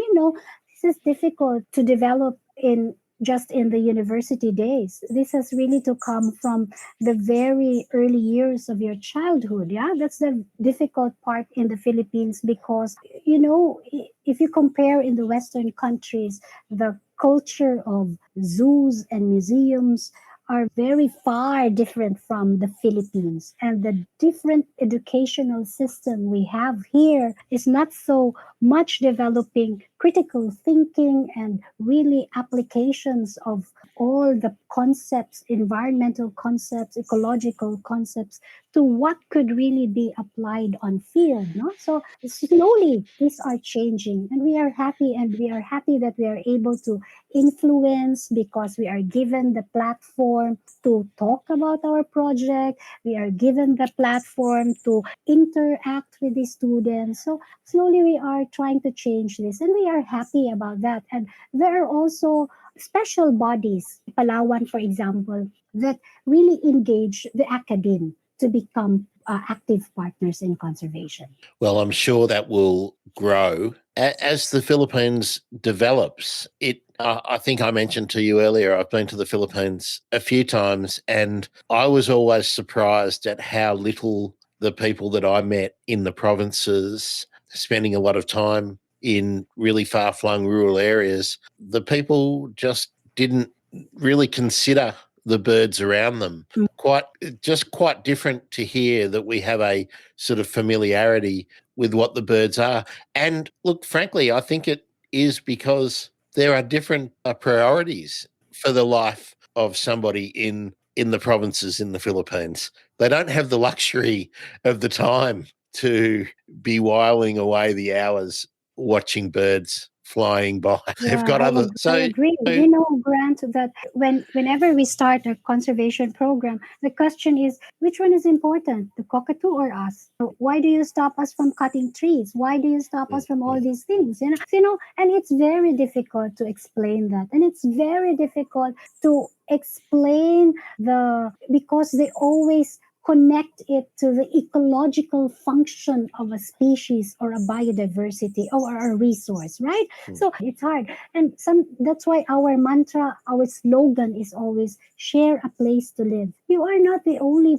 this is difficult to develop in just in the university days. This has really to come from the very early years of your childhood. Yeah, that's the difficult part in the Philippines because, if you compare in the Western countries, the culture of zoos and museums are very far different from the Philippines. And the different educational system we have here is not so much developing critical thinking and really applications of all the concepts, environmental concepts, ecological concepts, to what could really be applied on field. No? So slowly these are changing, and we are happy, and we are happy that we are able to influence because we are given the platform to talk about our project. We are given the platform to interact with the students. So slowly we are trying to change this, and we are happy about that. And there are also special bodies, Palawan, for example, that really engage the academe to become active partners in conservation. Well, I'm sure that will grow as the Philippines develops. I think I mentioned to you earlier, I've been to the Philippines a few times, and I was always surprised at how little the people that I met in the provinces, spending a lot of time in really far-flung rural areas, the people just didn't really consider the birds around them. Quite different to hear that we have a sort of familiarity with what the birds are. And look, frankly, I think it is because there are different priorities for the life of somebody in the provinces in the Philippines. They don't have the luxury of the time to be whiling away the hours watching birds flying by. They've Yeah, got other. I agree. Grant, that whenever we start a conservation program, the question is which one is important, the cockatoo or us? So why do you stop us from cutting trees? Why do you stop us from all these things? And it's very difficult to explain that, and it's very difficult to explain because they always connect it to the ecological function of a species or a biodiversity or a resource, right? So it's hard. And that's why our mantra, our slogan is always share a place to live. you are not the only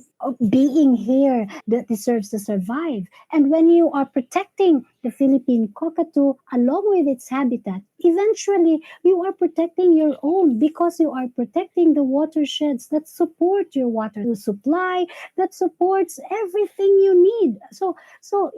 being here that deserves to survive. And when you are protecting the Philippine cockatoo along with its habitat, eventually you are protecting your own because you are protecting the watersheds that support your water supply, that supports everything you need. So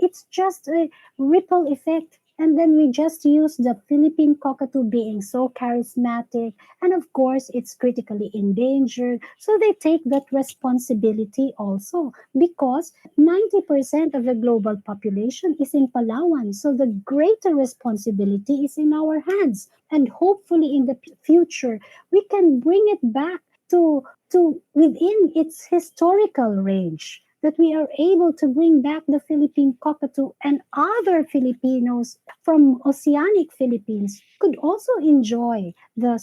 it's just a ripple effect. And then we just use the Philippine cockatoo being so charismatic, and of course it's critically endangered, so they take that responsibility also, because 90% of the global population is in Palawan, so the greater responsibility is in our hands, and hopefully in the future we can bring it back to within its historical range, that we are able to bring back the Philippine cockatoo, and other Filipinos from oceanic Philippines could also enjoy the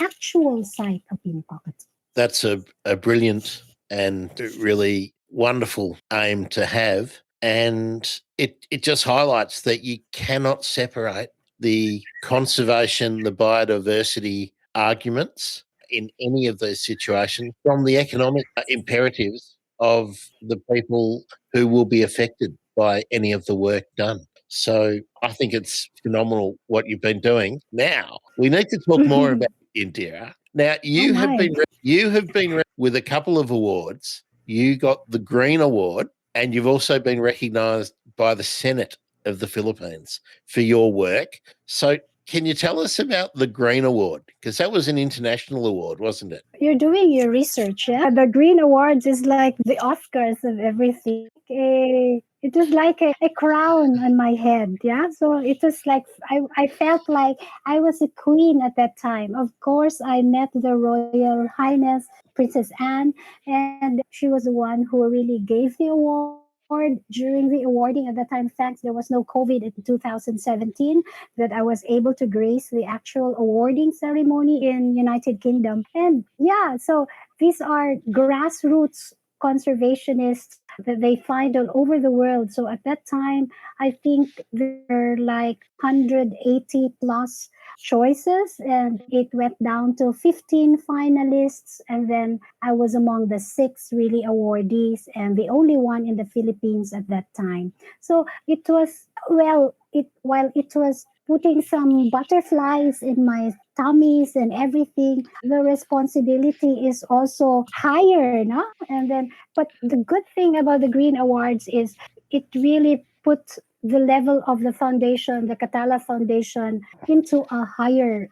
actual sight of Philippine cockatoo. That's a brilliant and really wonderful aim to have. And it just highlights that you cannot separate the conservation, the biodiversity arguments in any of those situations from the economic imperatives of the people who will be affected by any of the work done. So I think it's phenomenal what you've been doing. Now we need to talk more about Indira. Now Oh my. you have been with a couple of awards. You got the Green Award, and you've also been recognised by the Senate of the Philippines for your work. So can you tell us about the Green Award? Because that was an international award, wasn't it? You're doing your research, yeah? The Green Awards is like the Oscars of everything. It was like a crown on my head, yeah? So it was like, I felt like I was a queen at that time. Of course, I met the Royal Highness Princess Anne, and she was the one who really gave the award during the awarding. At that time, thanks, there was no COVID in 2017, that I was able to grace the actual awarding ceremony in United Kingdom. And yeah, so these are grassroots conservationists that they find all over the world. So at that time, I think there were like 180 plus choices, and it went down to 15 finalists, and then I was among the six really awardees and the only one in the Philippines at that time. So it was, well, it while it was putting some butterflies in my tummies and everything, the responsibility is also higher, no? And then, but the good thing about the Green Awards is it really put the level of the foundation, the Katala Foundation, into a higher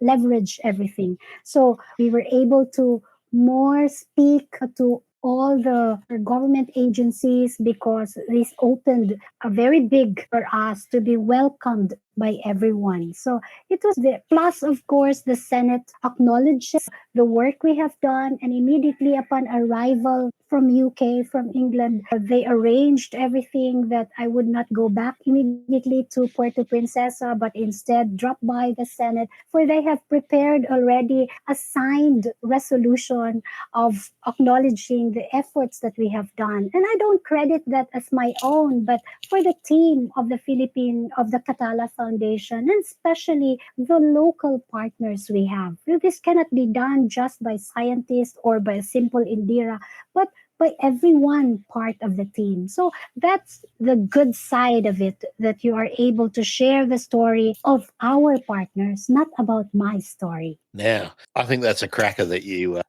leverage everything. So we were able to more speak to all the government agencies, because this opened a very big for us to be welcomed by everyone. So it was the plus, of course, the Senate acknowledges the work we have done, and immediately upon arrival from UK, from England, they arranged everything that I would not go back immediately to Puerto Princesa, but instead drop by the Senate, for they have prepared already a signed resolution of acknowledging the efforts that we have done. And I don't credit that as my own, but for the team of the Katala Foundation, and especially the local partners we have. This cannot be done just by scientists or by a simple Indira, but by everyone part of the team. So that's the good side of it, that you are able to share the story of our partners, not about my story. Now, I think that's a cracker that you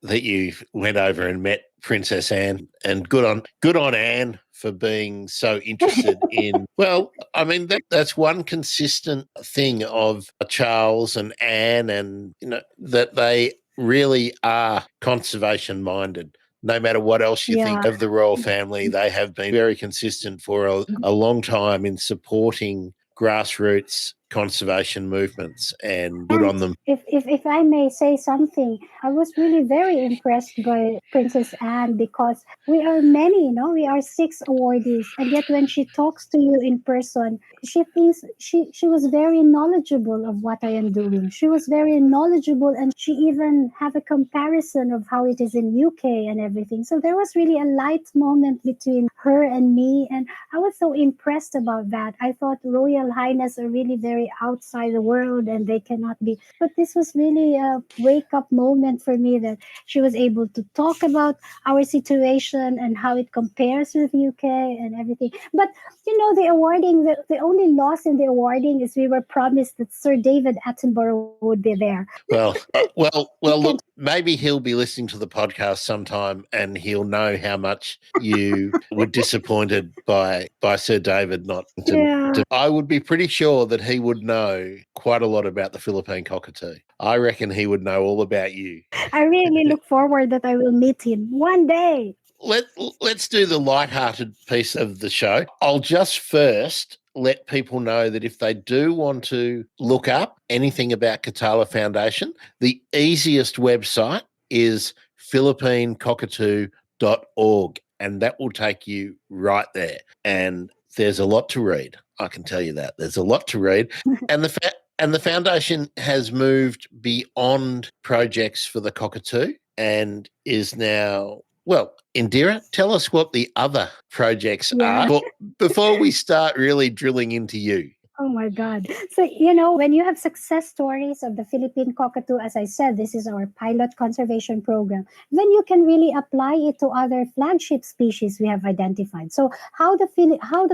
went over and met Princess Anne, and good on Anne for being so interested in. Well, I mean that's one consistent thing of Charles and Anne, and that they really are conservation minded. No matter what else you think Yeah. of the royal family, they have been very consistent for a long time in supporting grassroots conservation movements, and good And on them. if I may say something, I was really very impressed by Princess Anne, because we are many, we are six awardees, and yet when she talks to you in person, she thinks she was very knowledgeable of what I am doing. She was very knowledgeable, and she even have a comparison of how it is in UK and everything. So there was really a light moment between her and me, and I was so impressed about that. I thought Royal Highness are really very very outside the world and they cannot be. But this was really a wake up moment for me that she was able to talk about our situation and how it compares with UK and everything. But the awarding, the only loss in the awarding is we were promised that Sir David Attenborough would be there. Well. Look, maybe he'll be listening to the podcast sometime, and he'll know how much you were disappointed by Sir David not. I would be pretty sure that he would know quite a lot about the Philippine Cockatoo. I reckon he would know all about you. I really look forward that I will meet him one day. Let's do the lighthearted piece of the show. I'll just first let people know that if they do want to look up anything about Katala Foundation, the easiest website is philippinecockatoo.org, and that will take you right there. And there's a lot to read. I can tell you that. There's a lot to read. And the foundation has moved beyond projects for the cockatoo and is now, well, Indira, tell us what the other projects are before we start really drilling into you. Oh my God. So, when you have success stories of the Philippine cockatoo, as I said, this is our pilot conservation program, then you can really apply it to other flagship species we have identified. So how the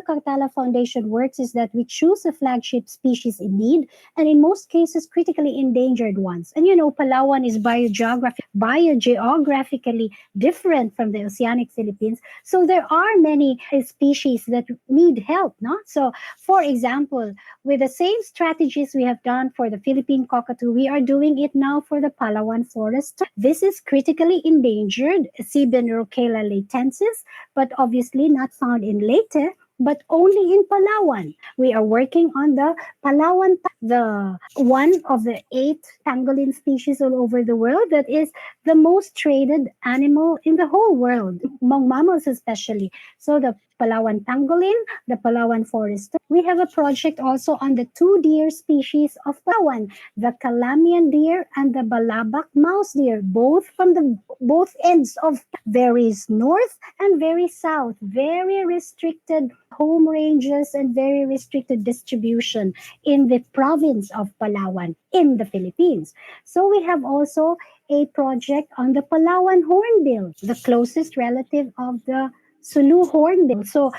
Katala Foundation works is that we choose a flagship species in need, and in most cases, critically endangered ones. And Palawan is biogeographically different from the oceanic Philippines. So there are many species that need help, no? So, for example, with the same strategies we have done for the Philippine cockatoo, we are doing it now for the Palawan forest. This is critically endangered Sibenrocella latensis, but obviously not found in Leyte, but only in Palawan. We are working on the Palawan, the one of the 8 pangolin species all over the world that is the most traded animal in the whole world, among mammals especially. So the Palawan pangolin, the Palawan forester. We have a project also on the 2 deer species of Palawan, the Calamian deer and the Balabac mouse deer, both from the both ends of very north and very south, very restricted home ranges and very restricted distribution in the province of Palawan in the Philippines. So we have also a project on the Palawan hornbill, the closest relative of the Sulu hornbill. So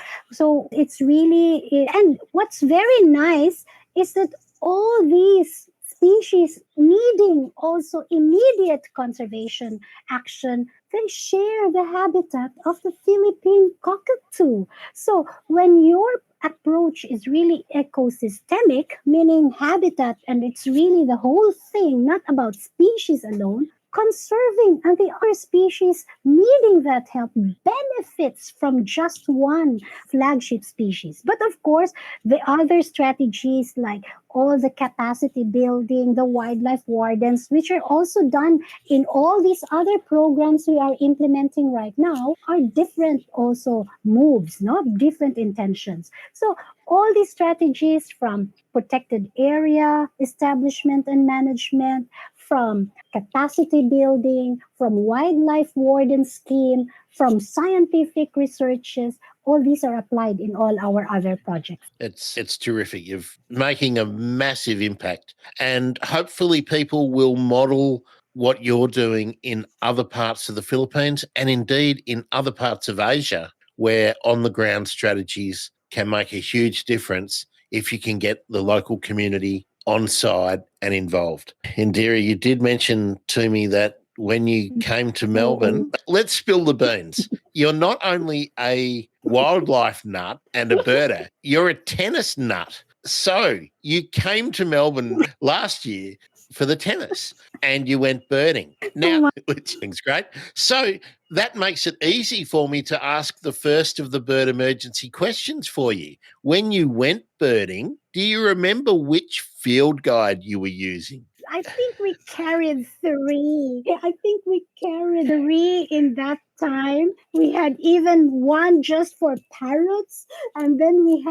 it's really, and what's very nice is that all these species needing also immediate conservation action, they share the habitat of the Philippine cockatoo. So when your approach is really ecosystemic, meaning habitat, and it's really the whole thing, not about species alone, conserving and the other species needing that help benefits from just one flagship species. But of course, the other strategies like all the capacity building, the wildlife wardens, which are also done in all these other programs we are implementing right now, are different also moves, not different intentions. So all these strategies from protected area establishment and management, from capacity building, from wildlife warden scheme, from scientific researches, all these are applied in all our other projects. It's terrific. You're making a massive impact, and hopefully people will model what you're doing in other parts of the Philippines and indeed in other parts of Asia, where on-the-ground strategies can make a huge difference if you can get the local community on side and involved. Indira, you did mention to me that when you came to Melbourne, let's spill the beans. You're not only a wildlife nut and a birder, you're a tennis nut. So you came to Melbourne last year for the tennis and you went birding. Now, which is great. So that makes it easy for me to ask the first of the bird emergency questions for you. When you went birding, do you remember which field guide you were using? I think we carried 3. I think we carried 3 in that time. We had even one just for parrots, and then we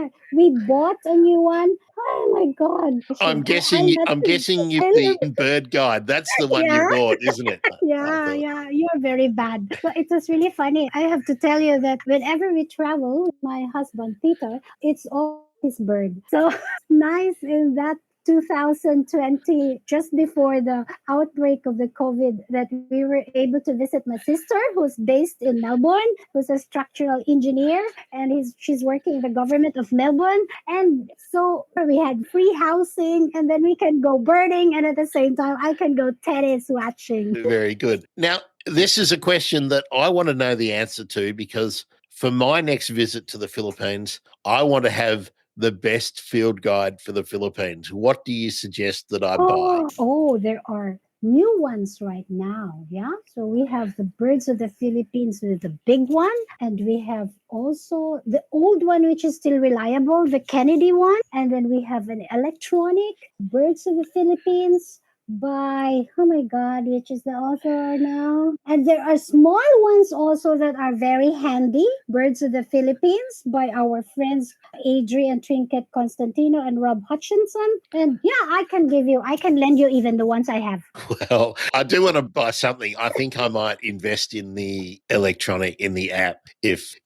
bought a new one. Oh my God! I'm guessing you the bird guide. That's the one you bought, isn't it? Yeah, you're very bad. But it was really funny. I have to tell you that whenever we travel with my husband Peter, it's all his bird. So nice is that 2020, just before the outbreak of the COVID, that we were able to visit my sister, who's based in Melbourne, who's a structural engineer, and she's working in the government of Melbourne. And so we had free housing, and then we can go birding, and at the same time, I can go tennis watching. Very good. Now, this is a question that I want to know the answer to, because for my next visit to the Philippines, I want to have the best field guide for the Philippines. What do you suggest that I buy? Oh, there are new ones right now. Yeah. So we have the Birds of the Philippines with the big one, and we have also the old one, which is still reliable, the Kennedy one. And then we have an electronic Birds of the Philippines by, oh my God, which is the author now. And there are small ones also that are very handy, Birds of the Philippines by our friends Adrian Trinket Constantino and Rob Hutchinson. And yeah, I can lend you even the ones I have. Well, I do want to buy something. I think I might invest in the electronic, in the app, if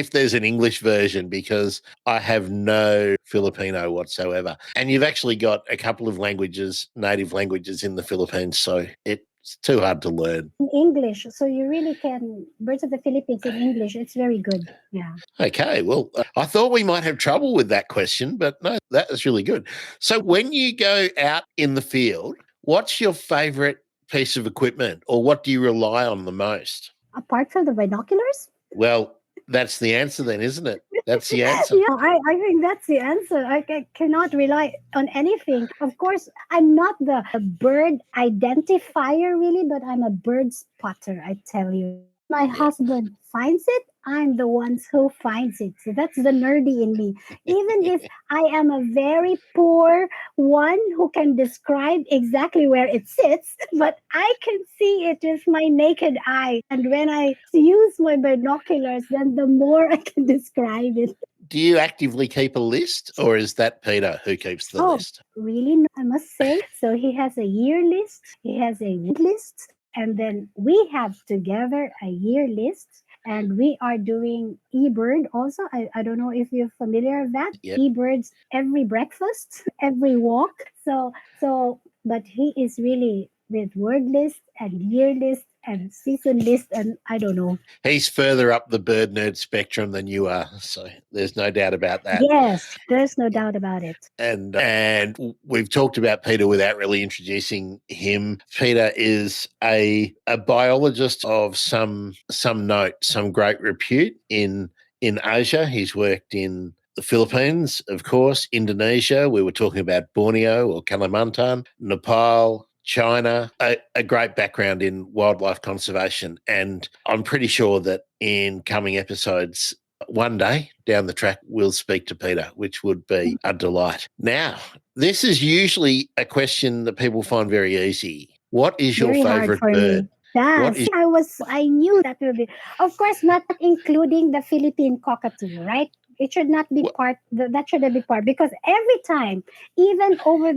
there's an English version, because I have no Filipino whatsoever. And you've actually got a couple of languages, native languages in the Philippines, so it's too hard to learn. In English, so you really can Birds of the Philippines in English. It's very good. Yeah. Okay, well, I thought we might have trouble with that question, but no, that was really good. So when you go out in the field, what's your favorite piece of equipment, or what do you rely on the most? Apart from the binoculars? Well, that's the answer then, isn't it? That's the answer. Yeah, I think that's the answer. I cannot rely on anything. Of course, I'm not the bird identifier really, but I'm a bird spotter, I tell you. My husband finds it, I'm the ones who finds it. So that's the nerdy in me. Even if I am a very poor one who can describe exactly where it sits, but I can see it with my naked eye. And when I use my binoculars, then the more I can describe it. Do you actively keep a list, or is that Peter who keeps the list? Really? No, I must say. So he has a year list, he has a week list, and then we have together a year list. And we are doing eBird also. I don't know if you're familiar with that. Yep. eBirds every breakfast, every walk. But he is really with word list and year list and season list, and I don't know. He's further up the bird nerd spectrum than you are, so there's no doubt about that. Yes, there's no doubt about it. And we've talked about Peter without really introducing him. Peter is a biologist of some note, some great repute in Asia. He's worked in the Philippines, of course, Indonesia. We were talking about Borneo or Kalimantan, Nepal, China, a great background in wildlife conservation. And I'm pretty sure that in coming episodes, one day down the track, we'll speak to Peter, which would be a delight. Now, this is usually a question that people find very easy. What is your favorite bird? Yes, I knew that would be, of course, not including the Philippine cockatoo, right? It should not be part. That shouldn't be part, because every time, even over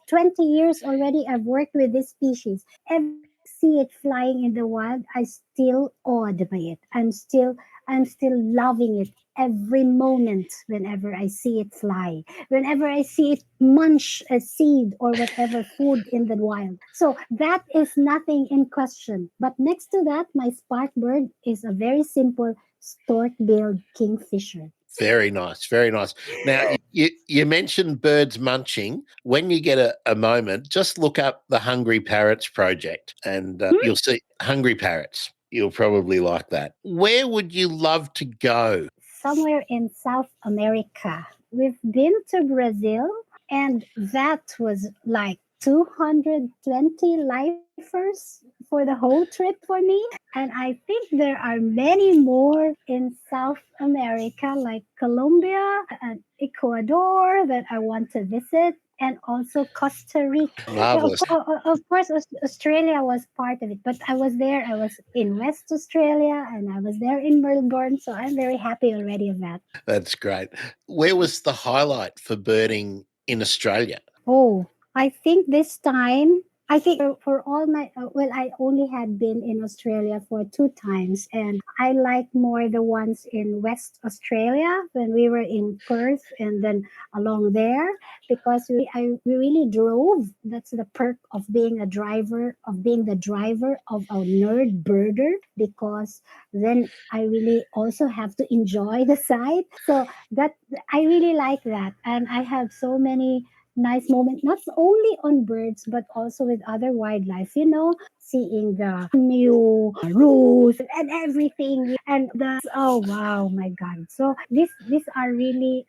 20 years already, I've worked with this species. Every time I see it flying in the wild, I still awed by it. I'm still loving it every moment whenever I see it fly, whenever I see it munch a seed or whatever food in the wild. So that is nothing in question. But next to that, my spark bird is a very simple stork-billed kingfisher. Very nice, very nice. Now, you mentioned birds munching. When you get a moment, just look up the Hungry Parrots project, and you'll see Hungry Parrots. You'll probably like that. Where would you love to go? Somewhere in South America. We've been to Brazil, and that was like 220 lifers for the whole trip for me. And I think there are many more in South America, like Colombia and Ecuador, that I want to visit, and also Costa Rica. Marvelous. Of course, Australia was part of it, but I was there. I was in West Australia, and I was there in Melbourne, so I'm very happy already of that. That's great. Where was the highlight for birding in Australia? Oh, I think this time I think for all my, well, I only had been in Australia for two times, and I like more the ones in West Australia when we were in Perth and then along there because we really drove. That's the perk of being a driver, of being the driver of a nerd birder, because then I really also have to enjoy the side. So that I really like that, and I have so many nice moment, not only on birds but also with other wildlife. Seeing the new roos and everything, and the oh wow, my God! So these are really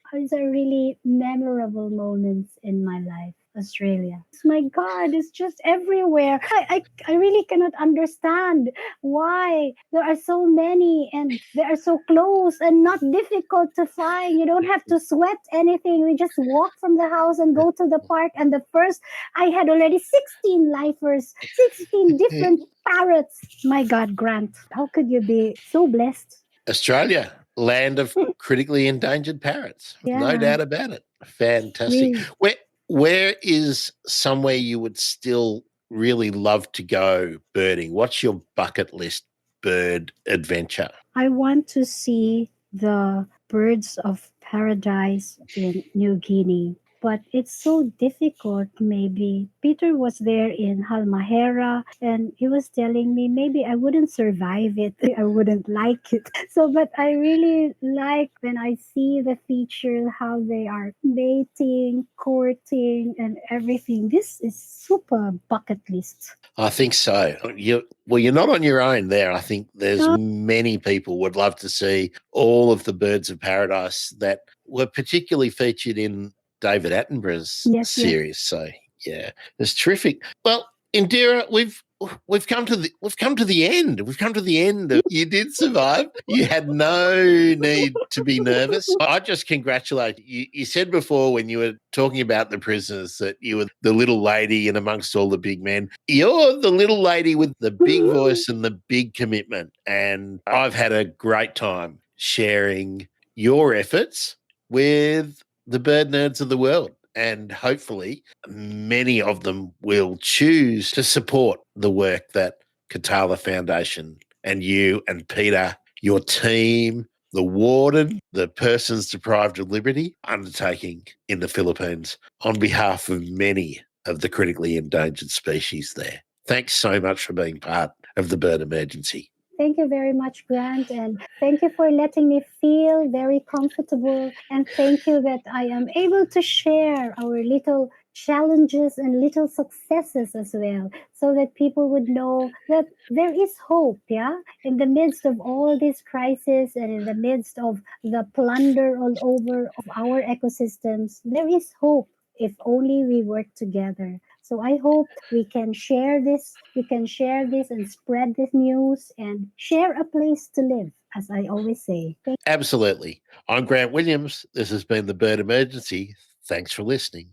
memorable moments in my life. Australia. My God, it's just everywhere. I really cannot understand why there are so many and they are so close and not difficult to find. You don't have to sweat anything. We just walk from the house and go to the park. And the first, I had already 16 lifers, 16 different parrots. My God, Grant, how could you be so blessed? Australia, land of critically endangered parrots. No Yeah, doubt about it. Fantastic. really. Where is somewhere you would still really love to go birding? What's your bucket list bird adventure? I want to see the birds of paradise in New Guinea. But it's so difficult, maybe. Peter was there in Halmahera and he was telling me maybe I wouldn't survive it. I wouldn't like it. So, but I really like when I see the feature, how they are mating, courting, and everything. This is super bucket list. I think so. You're not on your own there. I think there's Oh, many people would love to see all of the birds of paradise that were particularly featured in David Attenborough's yes, yes. series. So yeah, it's terrific. Well, Indira, we've come to the end. We've come to the end of you did survive. You had no need to be nervous. I just congratulate you. You said before when you were talking about the prisoners that you were the little lady in amongst all the big men. You're the little lady with the big voice and the big commitment. And I've had a great time sharing your efforts with the bird nerds of the world. And hopefully, many of them will choose to support the work that Katala Foundation and you and Peter, your team, the warden, the persons deprived of liberty, undertaking in the Philippines on behalf of many of the critically endangered species there. Thanks so much for being part of the bird emergency. Thank you very much, Grant, and thank you for letting me feel very comfortable. And thank you that I am able to share our little challenges and little successes as well, so that people would know that there is hope, yeah? In the midst of all this crisis and in the midst of the plunder all over of our ecosystems, there is hope if only we work together. So I hope we can share this and spread this news and share a place to live, as I always say. Absolutely. I'm Grant Williams. This has been the Bird Emergency. Thanks for listening.